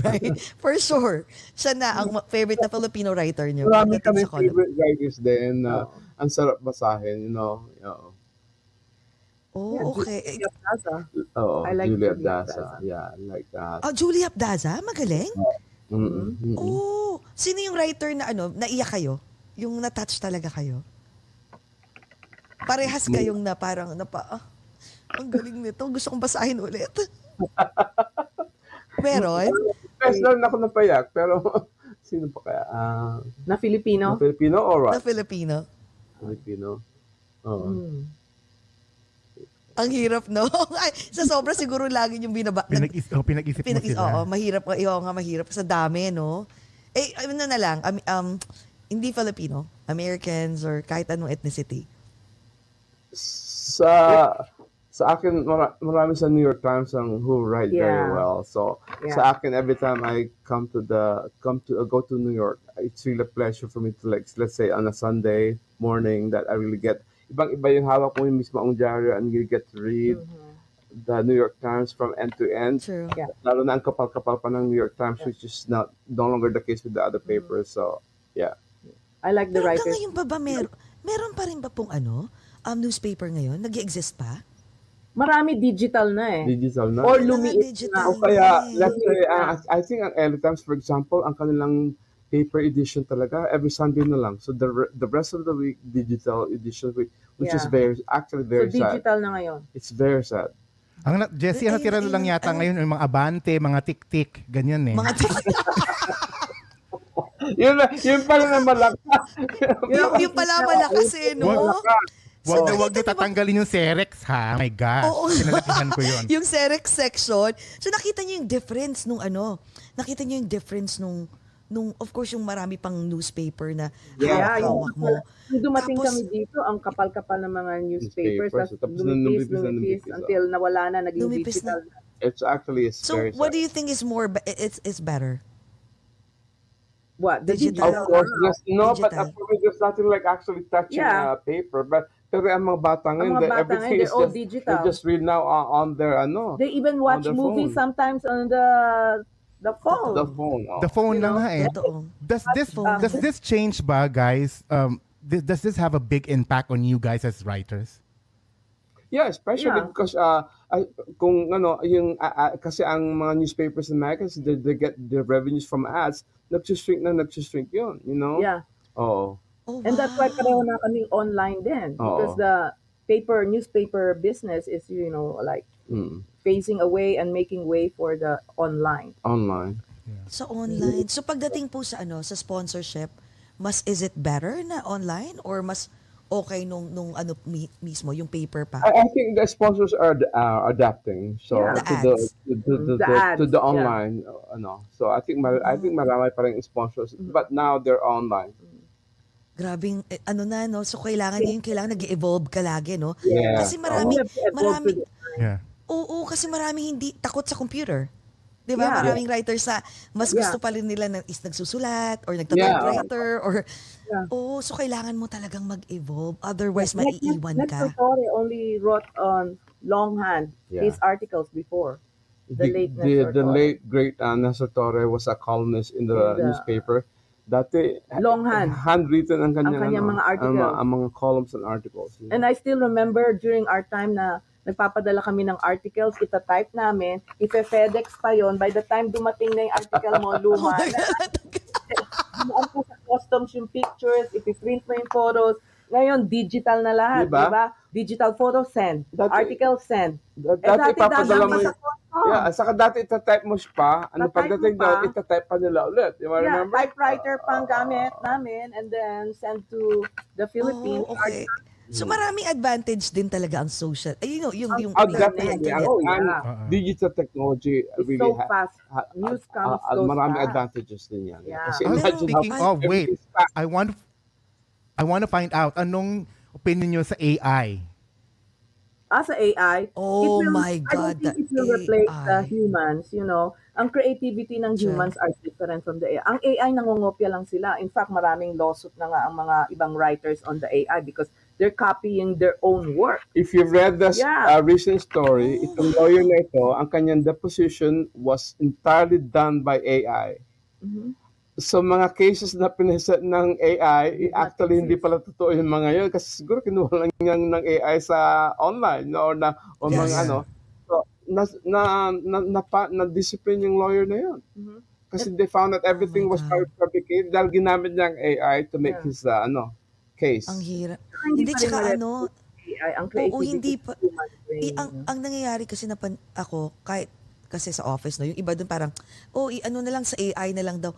Right? For sure. Siya na ang favorite na Filipino writer niyo. Marami kami favorite writers din na ang sarap basahin, Oh, okay. I like Julia Abdaza. Yeah, I like that. Julia Abdaza? Magaling? Mm-hmm. Sino yung writer na naiyak kayo? Yung na-touch talaga kayo? Parehas kayong na parang ang galing nito. Gusto kong basahin ulit. Meron? First lang ako napayak, pero sino pa kaya? Na Filipino? Na Filipino or what? Na Filipino. Filipino. Ang hirap, no? Sa sobra siguro lagi yung pinag-isip mo sila. Mahirap. Mahirap. Sa dami, no? Na lang, hindi Filipino, Americans, or kahit anong ethnicity. Sa akin, marami sa New York Times who write very well. So, sa akin, every time I go to New York, it's really a pleasure for me to, let's say, on a Sunday morning that I really get ibang-iba yung hawak mo yung mismo ang diaryo and you get to read the New York Times from end to end. True. Yeah. Lalo na ang kapal-kapal pa ng New York Times, which is no longer the case with the other papers. So, yeah. I like the writers. Hanggang ngayon pa ba meron pa rin ba pong newspaper ngayon? Nag-i-exist pa? Marami digital na Digital na. Or lumiit na. O kaya, let's say, I think ang LA Times, for example, ang kanilang paper edition talaga every Sunday na lang. So the rest of the week, digital edition, which is very sad. Digital na ngayon. It's very sad. Jessie, natira na lang yata ngayon yung mga abante, mga tik-tik, ganyan Mga tik-tik. yun pala na malakas. yung pala malakas no? Wag na tatanggalin yung Serex, ha? Oh my God. Sinalakihan ko yun. Yung Serex section. So nakita niyo yung difference nung of course, yung marami pang newspaper na hawak mo. Nung dumating kami dito, ang kapal-kapal ng mga newspapers. Tapos lumipis until nawala na, naging digital na. It's very sad. What do you think is it's better? What? The digital? Of course, but for me, there's nothing like actually touching paper. Pero ang mga bata ngayon, everything is all digital. They just read now on their They even watch movies sometimes on the phone. The phone lang Does this change ba, guys? Does this have a big impact on you guys as writers? Yeah, especially because kasi ang mga newspapers and magazines, they get their revenues from ads. Nag-shrink yun, Yeah. Oh, and that's why pareho na kaming online din. Because the newspaper business is, phasing away and making way for the online. So online. So pagdating po sa sponsorship, is it better na online or mas okay nung mismo yung paper pa? I think the sponsors are adapting to the online So I think marami pa rin sponsors but now they're online. Grabing so kailangan nag-evolve ka lagi, no? Yeah. Kasi marami kasi marami hindi takot sa computer. 'Di ba? Maraming writers mas gusto pa rin nila is nagsusulat or nagta-typewriter so kailangan mo talagang mag-evolve, otherwise maiiwan ka. Next only wrote on longhand his articles before. The late great Nestor Torre was a columnist in the newspaper. Dati longhand, handwritten ang kanyang mga articles, ang mga columns and articles. And I still remember during our time na nagpapadala kami ng articles, ita-type namin, ipe-FedEx pa yon. By the time dumating na yung article mo, luma na. Dumaan po sa customs yung pictures, ipiprint mo yung photos. Ngayon, digital na lahat, diba? Digital photo, send. Article, send. Dati ipapadala mo yung... Yeah, saka dati ita-type mo pa, pagdating doon, ita-type pa nila ulit. You remember? Typewriter pang gamit namin and then send to the Philippines. Okay. So maraming advantage din talaga ang social. Yung definitely. Digital technology it's really so fast. News comes so maraming fast. advantages din yan. Yeah. Speaking of, wait, I want to find out anong opinion nyo sa AI. Sa AI, my God, I don't think it will replace the humans, Ang creativity ng humans are different from the AI. Ang AI nangongopya lang sila. In fact, maraming lawsuit na nga ang mga ibang writers on the AI because they're copying their own work. If you've read the recent story, itong lawyer na ito, ang kanyang deposition was entirely done by AI. Mm-hmm. So mga cases na pinaset ng AI, actually hindi pala totoo yung mga yun kasi siguro kinuha lang yan ng AI sa online o mga ano. So na-discipline yung lawyer na yun. Mm-hmm. Kasi they found that everything was fabricated dahil ginamit niya ang AI to make his case. Ang hirap. Hindi tsaka ang creativity. hindi pa. Ang nangyayari kasi ako kahit kasi sa office yung iba doon parang na lang sa AI na lang daw.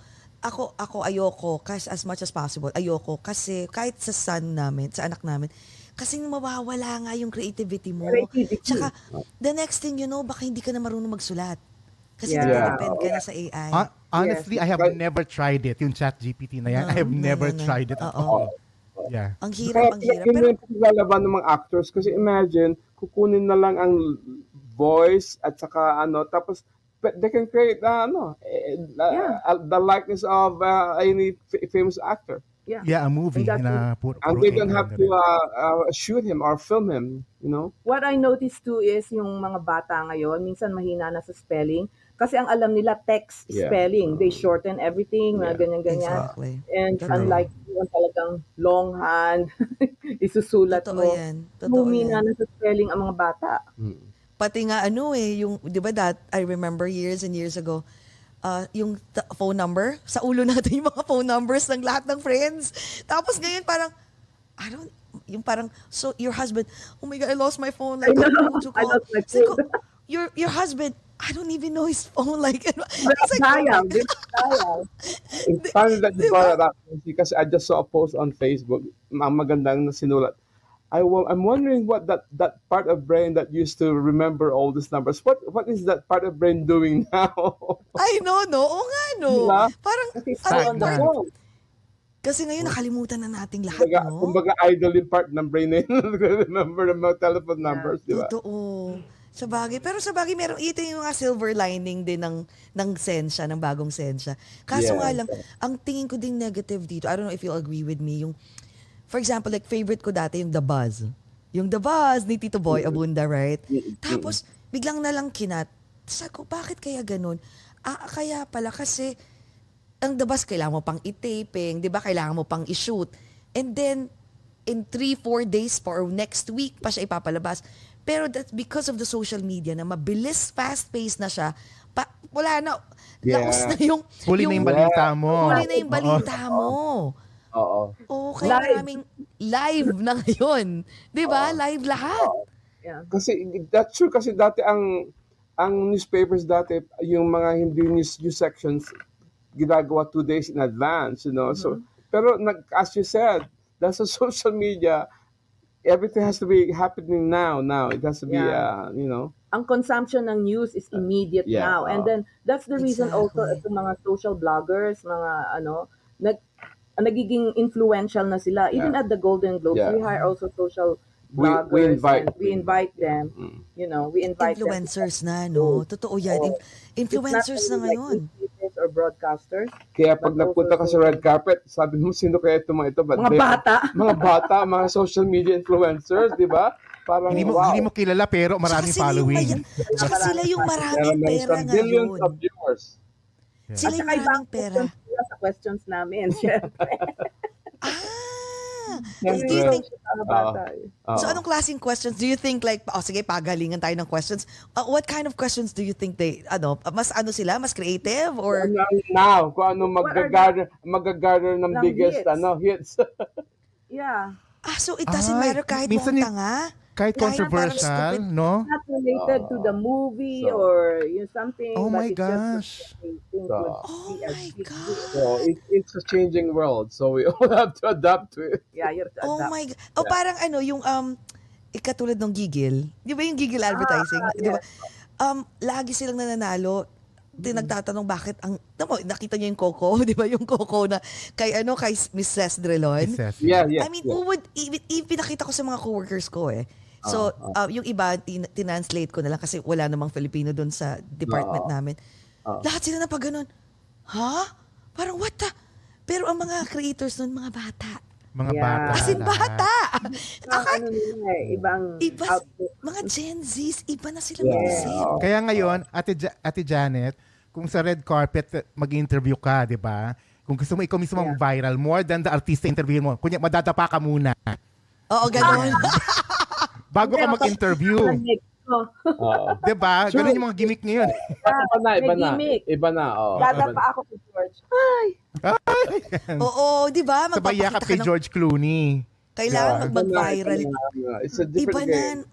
Ako ayoko kasi as much as possible. Ayoko kasi kahit sa anak namin, kasi mawawala nga yung creativity mo. Tsaka the next thing baka hindi ka na marunong magsulat. Kasi depend ka na sa AI. Honestly, I have never tried it. Yung ChatGPT na yan, I have never tried it at all. Yeah. Ang hirap. Pero lalaban ng mga actors kasi imagine, kukunin na lang ang voice at saka tapos they can create the likeness of any famous actor. Yeah, a movie. And they don't have to shoot him or film him, What I noticed too is yung mga bata ngayon, minsan mahina na sa spelling. Kasi ang alam nila, text spelling. They shorten everything, ganyan-ganyan. Exactly. And unlike yung talagang longhand, isusulat mo. Humina na sa spelling ang mga bata. Pati nga yung, di ba I remember years and years ago, yung phone number, sa ulo natin yung mga phone numbers ng lahat ng friends. Tapos ngayon parang, so your husband, oh my God, I lost my phone. Like, I lost my phone. Your husband, I don't even know his phone. Like, it's sayang. It's funny that you brought it up because I just saw a post on Facebook. Ang magandang na sinulat. I'm wondering what that part of brain that used to remember all these numbers, what is that part of brain doing now? I know, no? Oo nga, no? Diba? Parang, kasi ngayon nakalimutan na nating lahat, no? Kumbaga idle yung part ng brain na yun. Remember the mga telephone numbers, di ba? Totoo. Pero sa bagay, ito yung mga silver lining din ng sensya, ng bagong sensya. Kaso nga lang, ang tingin ko ding negative dito, I don't know if you'll agree with me, yung for example, like favorite ko dati yung The Buzz. Yung The Buzz ni Tito Boy Abunda, right? Tapos, biglang na lang kinat. Sabi ko, bakit kaya ganun? Kaya pala kasi, ang The Buzz kailangan mo pang i-taping, di ba? Kailangan mo pang i-shoot. And then, in 3-4 days pa or next week pa siya ipapalabas. Pero that's because of the social media na mabilis, fast-paced na siya. Wala na. Laos na yung... Huli na yung balita mo. Huli na yung balita mo. Oo. Kaya maraming live na ngayon. 'Di ba? Live lahat. Kasi that's true kasi dati ang newspapers dati yung mga hindi news sections ginagawa 2 days in advance, So pero as you said, that's a social media. Everything has to be happening now. It has to be Ang consumption ng news is immediate now. And then that's the reason also itong mga social bloggers, mga nagiging influential na sila. Even at the Golden Globes, we hire also social bloggers. We invite them. We invite influencers them. No? Totoo yan. Influencers na ngayon. Or broadcasters. Kaya pag nagpunta ka sa red carpet, sabi mo, sino kaya ito mga ito? Mga bata. Mga bata, mga social media influencers, di ba? Parang, hindi mo kilala pero maraming following. Tsaka sila yung maraming pera ngayon. Billions of viewers. Sila yung maraming pera. Sa questions namin, syempre. Do you think, So anong klaseng questions? Do you think like, sige, pagalingan tayo ng questions. What kind of questions do you think mas mas creative or? Now, kung ano mag-gather ng biggest hits. Yeah. So it doesn't matter kahit mong tanga? Kahit controversial, no? Not related to the movie or something. Oh my gosh. So it's a changing world. So we all have to adapt to it. Yeah, you have to adapt. Oh my God. Parang yung ikatulad ng gigil. Di ba yung gigil advertising? Di ba? Lagi silang nananalo. Nagtatanong bakit nakita niyo yung Coco, di ba? Yung Coco na kay Miss Cess Drelon. Yeah. I mean, who would pinakita ko sa mga coworkers ko eh. So, yung iba, tinanslate ko na lang kasi wala namang Filipino doon sa department namin. Lahat sila na pag ganun. Ha? Parang what the? Pero ang mga creators nun, mga bata. Mga bata. As in bata! Ibang mga Gen Zs, iba na sila mag-isip. Kaya ngayon, Ate Janet, kung sa red carpet mag-interview ka, di ba? Kung gusto mo ikaw mismo viral, more than the artista interview mo, kunya madadapa ka muna. Oo, gano'n. Bago ka mag-interview. Diba? Ganun yung mga gimmick ngayon. Iba na. Dadapa ako kay George. Oo, diba? Sabay yakap kay George Clooney. Kailangan mag-viral. It's a different game.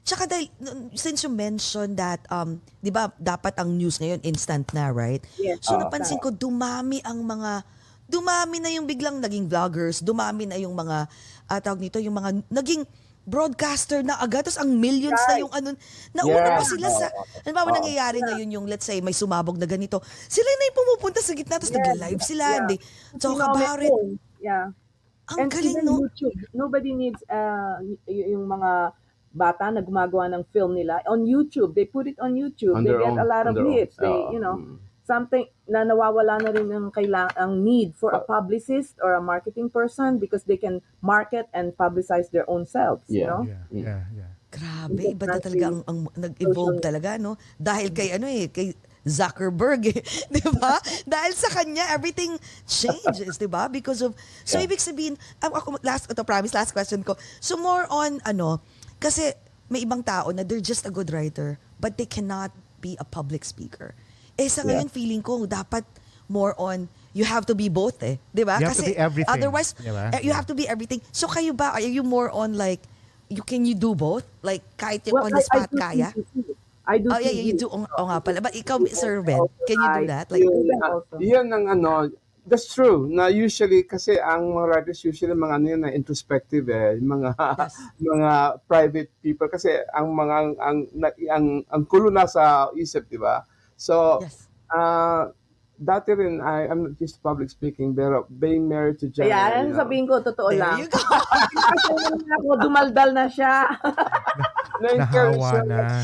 Tsaka dahil, since you mentioned that, di ba, dapat ang news ngayon instant na, right? Yes. So napansin ko, dumami na yung biglang naging vloggers, dumami na yung mga, tawag nito, yung mga naging broadcaster na agad, tapos ang millions na yung nauna pa sila sa, ano ba nangyayari ngayon yung, let's say, may sumabog na ganito, sila na yung pumupunta sa gitna, tapos nag-live sila, they talk about it. Yeah. Ang galing, no? YouTube. Nobody needs yung mga bata na gumagawa ng film nila on YouTube. They put it on YouTube. They get a lot of hits. They, something na nawawala na rin ang need for a publicist or a marketing person because they can market and publicize their own selves, you know? Yeah. Grabe, iba na talaga ang nag-evolve talaga, no? Dahil kay kay Zuckerberg, di ba? Dahil sa kanya, everything changes, di ba? Because of, so ibig sabihin, last question ko. So more on, kasi may ibang tao na they're just a good writer, but they cannot be a public speaker. Sa ngayon, feeling ko, dapat more on, you have to be both di ba? You have to be everything. Otherwise, you have to be everything. So kayo ba, are you more on like, can you do both? Like, kahit yung on the spot kaya? I do. You do. Nga pala. But ikaw, Sir Ben, can you do that? Like, yan ang that's true. Na usually, kasi ang mga writers usually mga na introspective mga private people kasi ang kulo na sa isip, di ba? So, dati rin, I'm not just public speaking, pero being married to Jenna. Kaya, sabihin ko, totoo lang. Dumaldal na siya. Nahawa na.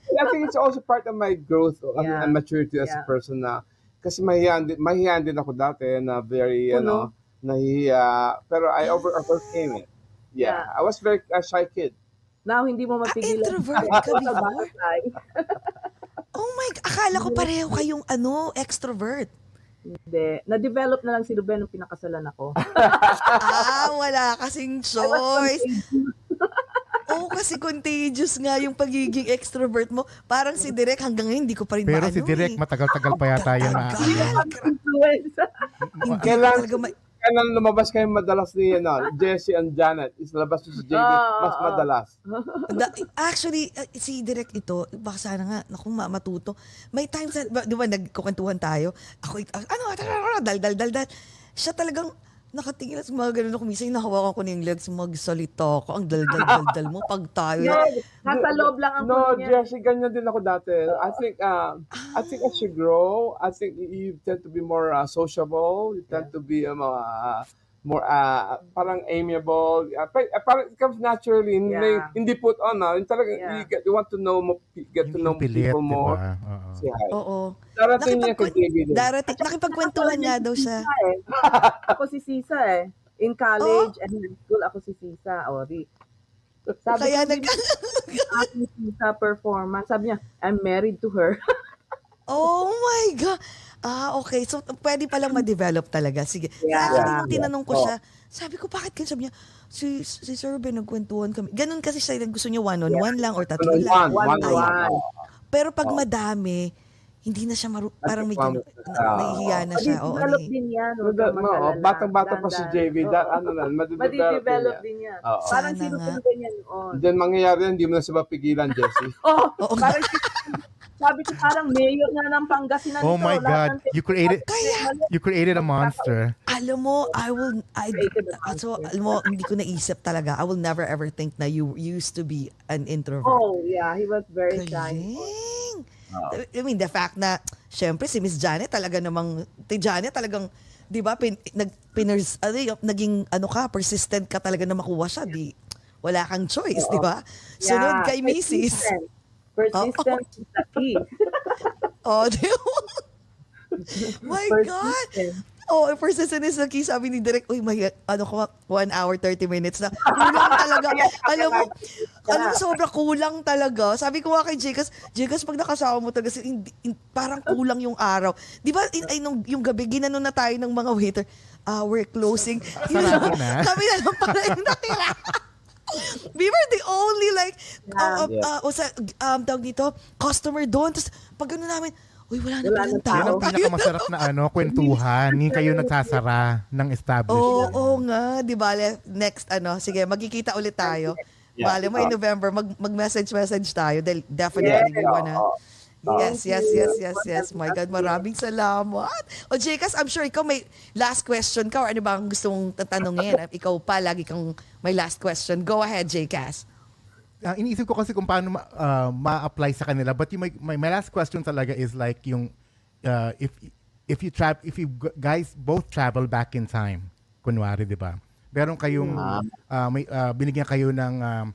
I think it's also part of my growth and maturity as a person na kasi mahihiyan din ako dati na very nahihiya pero I overcame it. Yeah. I was very shy kid. Now hindi mo mapigilan. Introvert ka before? Oh my, akala ko pareho kayong extrovert. Hindi. Na-develop na lang si Ruben nung pinakasalan ako. Wala kasing choice. Kasi contagious nga yung pagiging extrovert mo. Parang si Direk hanggang ngayon hindi ko pa rin Pero si Direk matagal-tagal pa yata yan na. Kailan lumabas kayo madalas ni Jessie and Janet? Labas si JD mas madalas. Actually, si Direk ito, baka sana nga, matuto. May times na, di ba, nagkukwentuhan tayo. Ako, dal. Siya talagang, nakatingin at mga ganun ako. Minsan nahawakan ko na yung legs, magsalita ko. Ang dal mo pag tayo. Nasa loob lang ang niya. Jessie, ganyan din ako dati. I think as you grow, I think you tend to be more sociable. You tend to be more parang amiable. Parang it comes naturally. Hindi put on. You want to know get to know people more. Oo. Darating niya kay David. Nakipagkwentuhan niya daw siya. Ako si Sisa In college and high school, ako si Sisa. Sabi Kaya ko, aking sa performance, sabi niya, I'm married to her. Oh my God. Okay. So, pwede palang ma-develop talaga. Sige. Yeah. Actually, nung tinanong ko Oh. siya, sabi ko, bakit ganun? Sabi niya, si Sir Ben, nagkwentuhan kami. Ganun kasi siya, gusto niya one-on-one lang or tatlo lang. One-on-one. Pero pag madami, hindi na siya parang medyo nahihiya na siya. Madi-develop din yan. Batang-bata pa si JV. Madi-develop din yan. Parang Sana sino nga. kung ganyan noon. Then mangyayari yan, hindi mo na siya mapigilan, Jessie. Parang sabi ko parang mayor nga ng Pangasinan Oh ito. my Lahat God. ng- You created a monster. Alam mo, alam mo, hindi ko naisip talaga. I will never ever think na you used to be an introvert. Oh, yeah. He was very shy. Galing. I mean, the fact na, syempre, si Miss Janet talaga namang, talagang, di ba, naging, persistent ka talaga na makuha siya, wala kang choice, di ba? Sunod kay Mrs. Persistent is the key. Di ba? My God! Persistent is the key. Sabi ni Direk, may 1 hour, 30 minutes na. Kulang talaga. Alam mo, sobrang kulang talaga. Sabi ko nga kay Jekas, pag nakasama mo talaga, parang kulang yung araw. Di ba, yung gabi, ginano na tayo ng mga waiter, we're closing. Sarado na. Kami na lang pala yung natira. We were the only tawag dito, customer doon. Tapos pag gano'n namin, wala na palang tao. Yan ang pinakamasarap na kwentuhan. Hindi kayo nagsasara ng establishment. Oo nga, di ba? Next, sige, magkikita ulit tayo. Bale mo in November, mag-message tayo. Definitely, we wanna... Yes. My God, maraming salamat. Jekas, I'm sure ikaw may last question ka or ano ba ang gusto mong tatanungin? Ikaw pa, lagi kang may last question. Go ahead, Jekas. Iniisip ko kasi kung paano ma-apply sa kanila. But my last question talaga is like yung if you guys both travel back in time, kunwari, di ba? Meron kayong binigyan kayo ng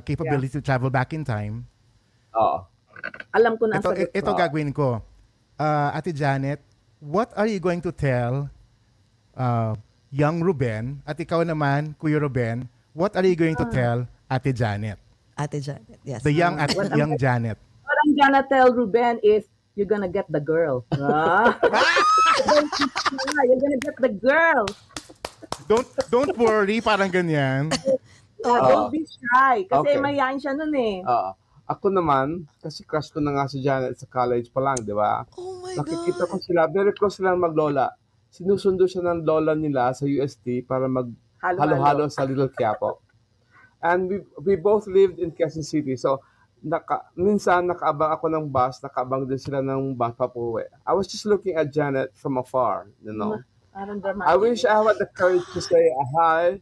capability to travel back in time. Alam ko na ito gagawin ko. Ate Janet, what are you going to tell young Ruben, at ikaw naman, Kuya Ruben, what are you going to tell Ate Janet? Ate Janet, yes. The young Janet. What I'm gonna tell Ruben is, you're gonna get the girl. You're gonna get the girl. Don't worry, parang ganyan. Don't be shy. Kasi mayayain siya nun eh. Ako naman, kasi crush ko na nga si Janet sa college pa lang, di ba? Oh my Nakikita God. ko sila, very close silang maglola. Sinusundo siya ng lola nila sa UST para mag-halo-halo sa Little Quiapo. And we both lived in Quezon City. So, minsan nakaabang ako ng bus, nakaabang din sila ng bus papuwi. I was just looking at Janet from afar, you know. I wish I had the courage to say, hi,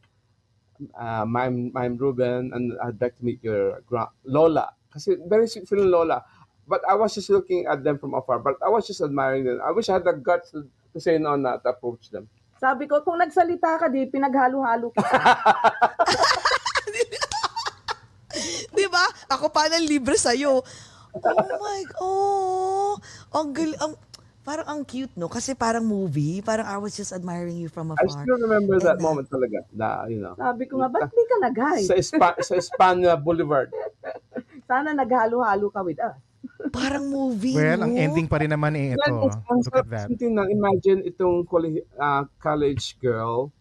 I'm Ruben, and I'd like to meet your Lola. Kasi very sweet feeling Lola. But I was just looking at them from afar. But I was just admiring them. I wish I had the guts to say no na to approach them. Sabi ko, kung nagsalita ka, pinaghalo-halo ka. Di ba? Ako pa ng libre sa'yo. Oh my God. Parang ang cute, no? Kasi parang movie. Parang I was just admiring you from afar. I still remember that moment talaga. Na, you know. Sabi ko nga, ba't di ka nag-hi? Sa Espanya Boulevard. Sana naghalo-halo ka with us. Parang movie, Well, ang no? ending pa rin naman ito. Look at that. Imagine itong college girl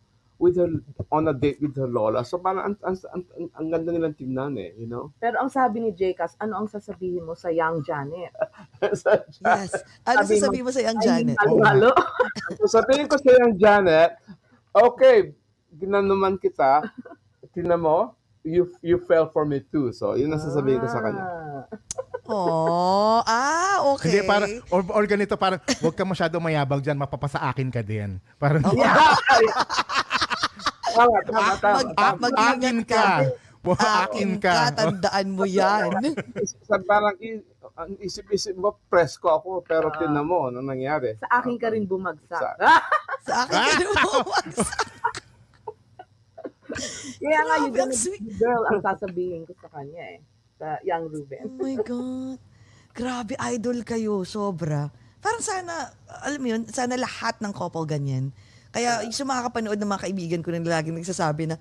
on a date with her lola. So parang ang ganda nilang tignan eh, you know? Pero ang sabi ni Jekas, ano ang sasabihin mo sa young Janet? Yes. Ano sasabihin mo sa young Janet? Halo-halo. So sabihin ko sa young Janet, okay, ginanuman kita, tingnan mo, you fell for me too. So yun ang sasabihin ko sa kanya. Oh, okay. Hindi, parang, or ganito, parang, huwag ka masyado mayabang dyan, mapapasa akin ka din. Parang, akin ka. Akin ka. Tandaan mo yan. Parang, ang isip-isip mo, presko ako, pero tingnan mo, ano nangyari? Sa akin ka rin bumagsak. Sa akin ka rin bumagsak. Kaya nga, Grabe, yung gonna ang sweet. be girl ang sasabihin ko sa kanya eh. Sa young Ruben. Oh my God. Grabe, idol kayo. Sobra. Parang sana, alam mo yun, sana lahat ng couple ganyan. Kaya yung makakapanood ng mga kaibigan ko na laging nagsasabi na,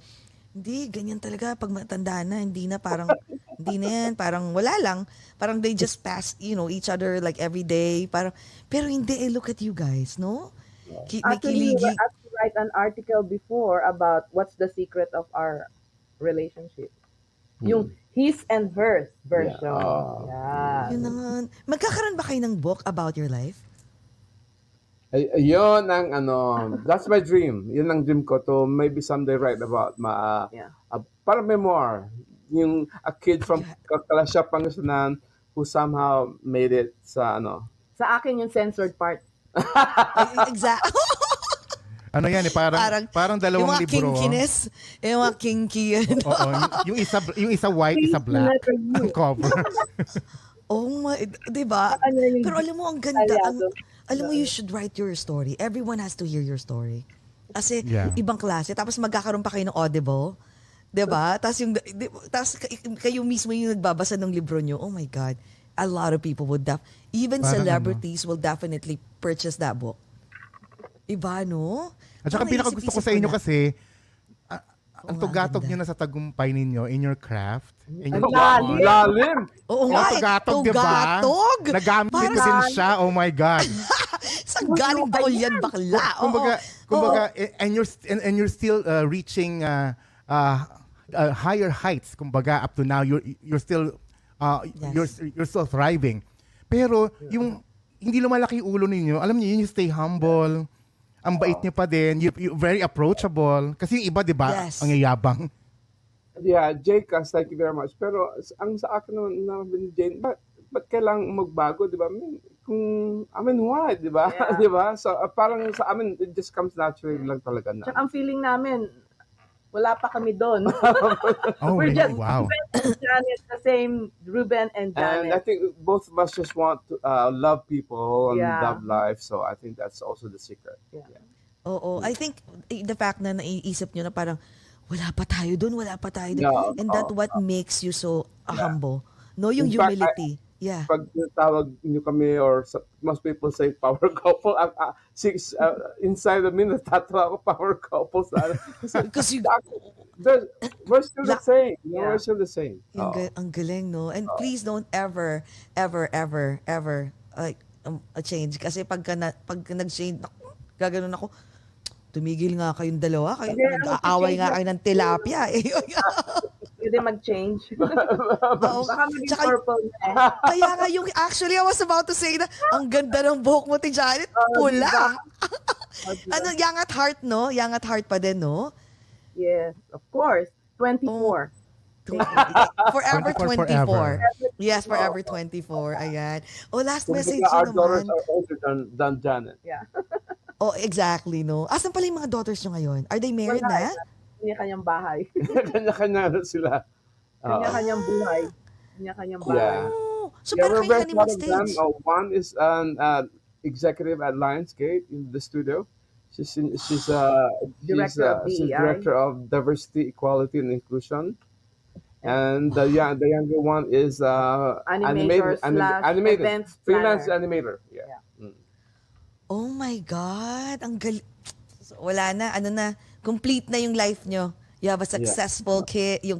Hindi, ganyan talaga. Pag matanda na, hindi na yan. Parang wala lang. Parang they just pass, each other like every day. Pero hindi, look at you guys, no? May Actually, we were kiligi. asked to write an article before about what's the secret of our relationship. Yung his and hers version. Yeah. Yun na nga. Magkakaroon ba kayo ng book about your life? Yun ang that's my dream. Yun ang dream ko to maybe someday write about para memoir. Yung a kid from Kalasya, Pangasinan who somehow made it sa Sa akin yung censored part. Exactly. Ano yan parang dalawang libro. Yung mga kinkiness. Yung mga kinky. Oo, yung isa white, isa black. Ang cover. Oh my, diba? Pero alam mo, ang ganda. Alam mo, you should write your story. Everyone has to hear your story. Kasi ibang klase. Tapos magkakaroon pa kayo ng Audible. Diba? Tapos kayo mismo yung nagbabasa ng libro nyo. Oh my God. A lot of people would even parang celebrities will definitely purchase that book. Iba, no? At saka pinakagusto ko sa inyo kasi ang tugatog nyo na sa tagumpay ninyo in your craft. Lalim! Oo nga, tugatog, diba? Nagamit ko din siya. Oh my God. Saan galing ba yan, bakla? Kumbaga, and you're still reaching higher heights. Kumbaga, up to now, you're still you're still thriving. Pero yung hindi lumalaki yung ulo ninyo, alam niyo, you stay humble. Ang bait niyo pa din. You very approachable. Kasi yung iba, di ba, ang yayabang. Yeah, Jake, thank you very much. Pero ang sa akin naman ni Jane, ba't kailangang magbago, di ba? Why, di ba? Yeah. Di ba? So, parang sa amin, it just comes naturally lang talaga na. Tsaka ang feeling namin, wala pa kami doon. Oh, We're just wow. Janet, the same Ruben and Janet. And I think both of us just want to love people and Yeah. love life. So I think that's also the secret. Yeah. Oo. I think the fact na naiisip nyo na parang wala pa tayo doon. Yeah. And that what makes you so humble. No, yung In fact, humility. Pag tawag nyo kami or most people say power couple, inside of me, natatawa ako power couple. Kasi we're still the same. Yeah. We're still the same. ang galing, no? And please don't ever like change. Kasi pag nag-change, gaganon ako, tumigil nga kayong dalawa. Nag-aaway nga kayo ng tilapia. Pwede mag-change. Baka maging purple na eh. Kaya nga actually I was about to say na ang ganda ng buhok mo, ti Janet, pula. Young at heart, no? Young at heart pa din, no? Yes, of course. 24. Forever 24. Forever. Yes, forever 24. Ayan. Last message Our naman. daughters are older than Janet. Yeah. Exactly, no? Asan pala yung mga daughters nyo ngayon? Are they married na? Kanya-kanyang bahay. Kanya-kanya sila. Kanya-kanyang buhay. Kanya-kanyang bahay. Oh, so parang kayo honeymoon stage. One is an executive at Lionsgate in the studio. She's director of diversity, equality, and inclusion. And the younger one is Animator animator, events freelance planner. animator. Yeah. Oh my God. Ang wala na, complete na yung life nyo. You have a successful kid, yung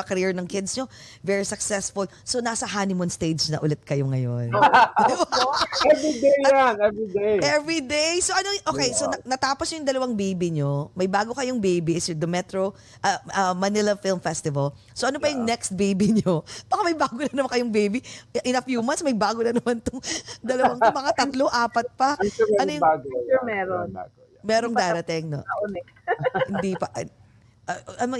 career ng kids nyo, very successful. So, nasa honeymoon stage na ulit kayo ngayon. Every day yan, every day. Every day. So, so natapos yung dalawang baby nyo, may bago kayong baby, is the Manila Film Festival. So, ano pa yung next baby nyo? Baka may bago na naman kayong baby. In a few months, may bago na naman itong dalawang, mga 3, 4 pa. Ano yung bago? Meron. Merong darating, no? Hindi pa. Ang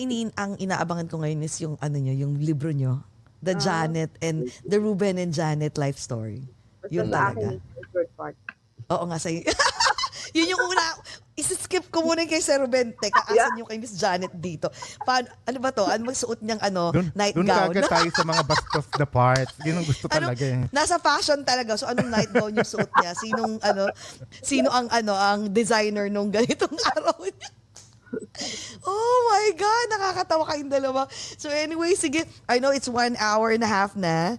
inaabangan ko ngayon is yung yung libro nyo, The Janet and the Ruben and Janet life story. Yun talaga. Oo nga sa'yo. Yun yung una. Isi-skip ko muna kay Sir Ruben. Teka, asan yung kay Miss Janet dito? Ano ba to? Ano magsuot niyang night gown? Doon kagad tayo sa mga bastos the parts. Yun ang gusto talaga eh. Nasa fashion talaga. So anong night gown yung suot niya? Sino ang designer nung ganitong araw niya? Oh my God, nakakatawa kayong dalawa. So anyway, sige, I know it's 1 hour and a half na.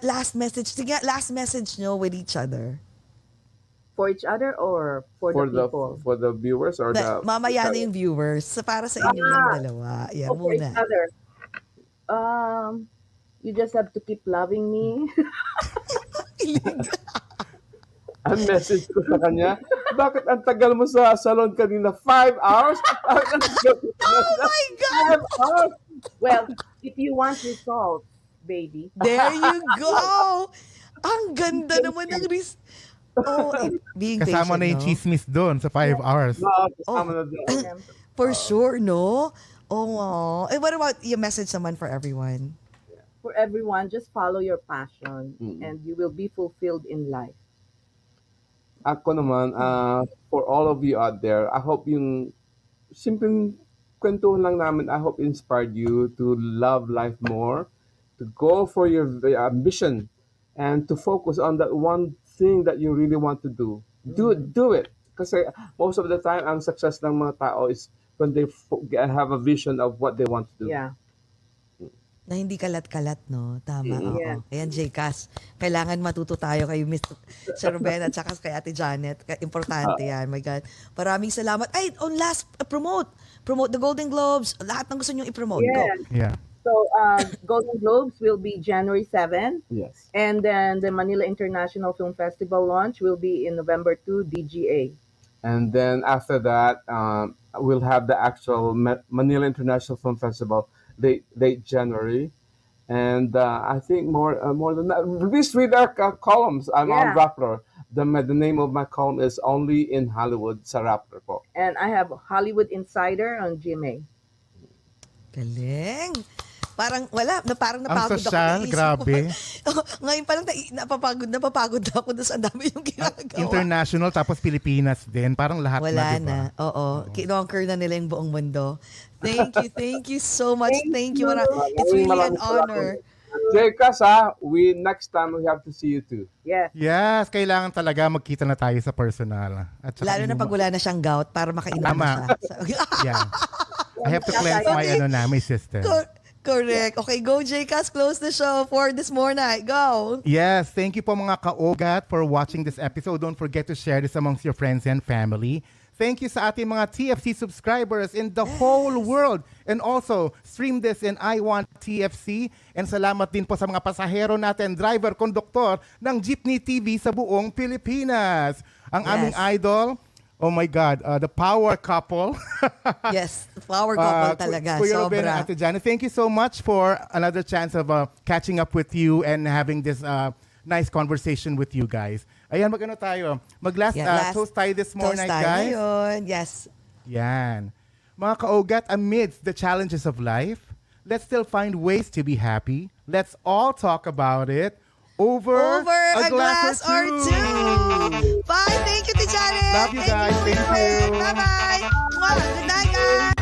Last message. Sige, last message nyo with each other. For each other or for the people? For the viewers or the... Mamaya na yung viewers. So, para sa inyo lang dalawa. Yan for muna. each other. You just have to keep loving me. Ang message ko sa kanya, bakit ang tagal mo sa salon kanina? 5 hours? Oh my God! 5 hours? Well, if you want results, baby. There you go! Ang ganda naman ng being Kasama patient, na yung no? chismis doon sa 5 hours. Kasama na doon. For sure, no? Oh, what about you message someone for everyone? For everyone, just follow your passion and you will be fulfilled in life. Ako naman, for all of you out there, I hope yung simpleng kwentuhan lang namin, I hope inspired you to love life more, to go for your ambition, and to focus on that one thing that you really want to do. Do it. Kasi most of the time, ang success ng mga tao is when they have a vision of what they want to do. Yeah. Na hindi kalat-kalat, no? Tama, Yeah. oo. Ayan, Jcas, kailangan matuto tayo kay Sir Ruben at saka kay Ate Janet. Importante yan, my God. Maraming salamat. Ay, on last, promote the Golden Globes. Lahat ng gusto nyo i-promote. Go. Yeah. So, Golden Globes will be January 7. Yes. And then the Manila International Film Festival launch will be in November 2, DGA. And then after that, we'll have the actual Manila International Film Festival late January. And I think more than that, please read our columns. I'm on Rappler. The name of my column is Only in Hollywood sa Rappler po. And I have Hollywood Insider on GMA. Galing. Parang napagod social, ako. grabe. Ngayon pa lang napapagod na ako doon sa dami yung ginagawa. International tapos Pilipinas din. Parang lahat Wala na, diba? na. Oo. Kinonquer na nila yung buong mundo. Thank you so much. Thank you. It's really an honor. Jcas, next time we have to see you too. Yes. Yes, kailangan talaga magkita na tayo sa personal. At saka Lalo na pag wala na siyang gout para makainom Tama. na siya. Yeah. I have to cleanse my system. Correct. Okay, go Jcas. Close the show for this morning. Go. Yes, thank you po mga ka-OAGOT for watching this episode. Don't forget to share this amongst your friends and family. Thank you sa ating mga TFC subscribers in the whole world. And also, stream this in iWantTFC. And salamat din po sa mga pasahero natin, driver, konduktor ng Jeepney TV sa buong Pilipinas. Ang aming idol, oh my God, the power couple. Yes, power couple talaga. Kuya Ruben Sobra. and Ate Janet, thank you so much for another chance of catching up with you and having this nice conversation with you guys. Ayan, mag-ano tayo? Mag-last toast tayo this morning, guys. Ngayon. Yes. Yan. Mga ka-OAGOT, amidst the challenges of life, let's still find ways to be happy. Let's all talk about it over a glass or two. Bye. Thank you, Tijanet. Love you guys. Thank you. Bye-bye. Good night, guys.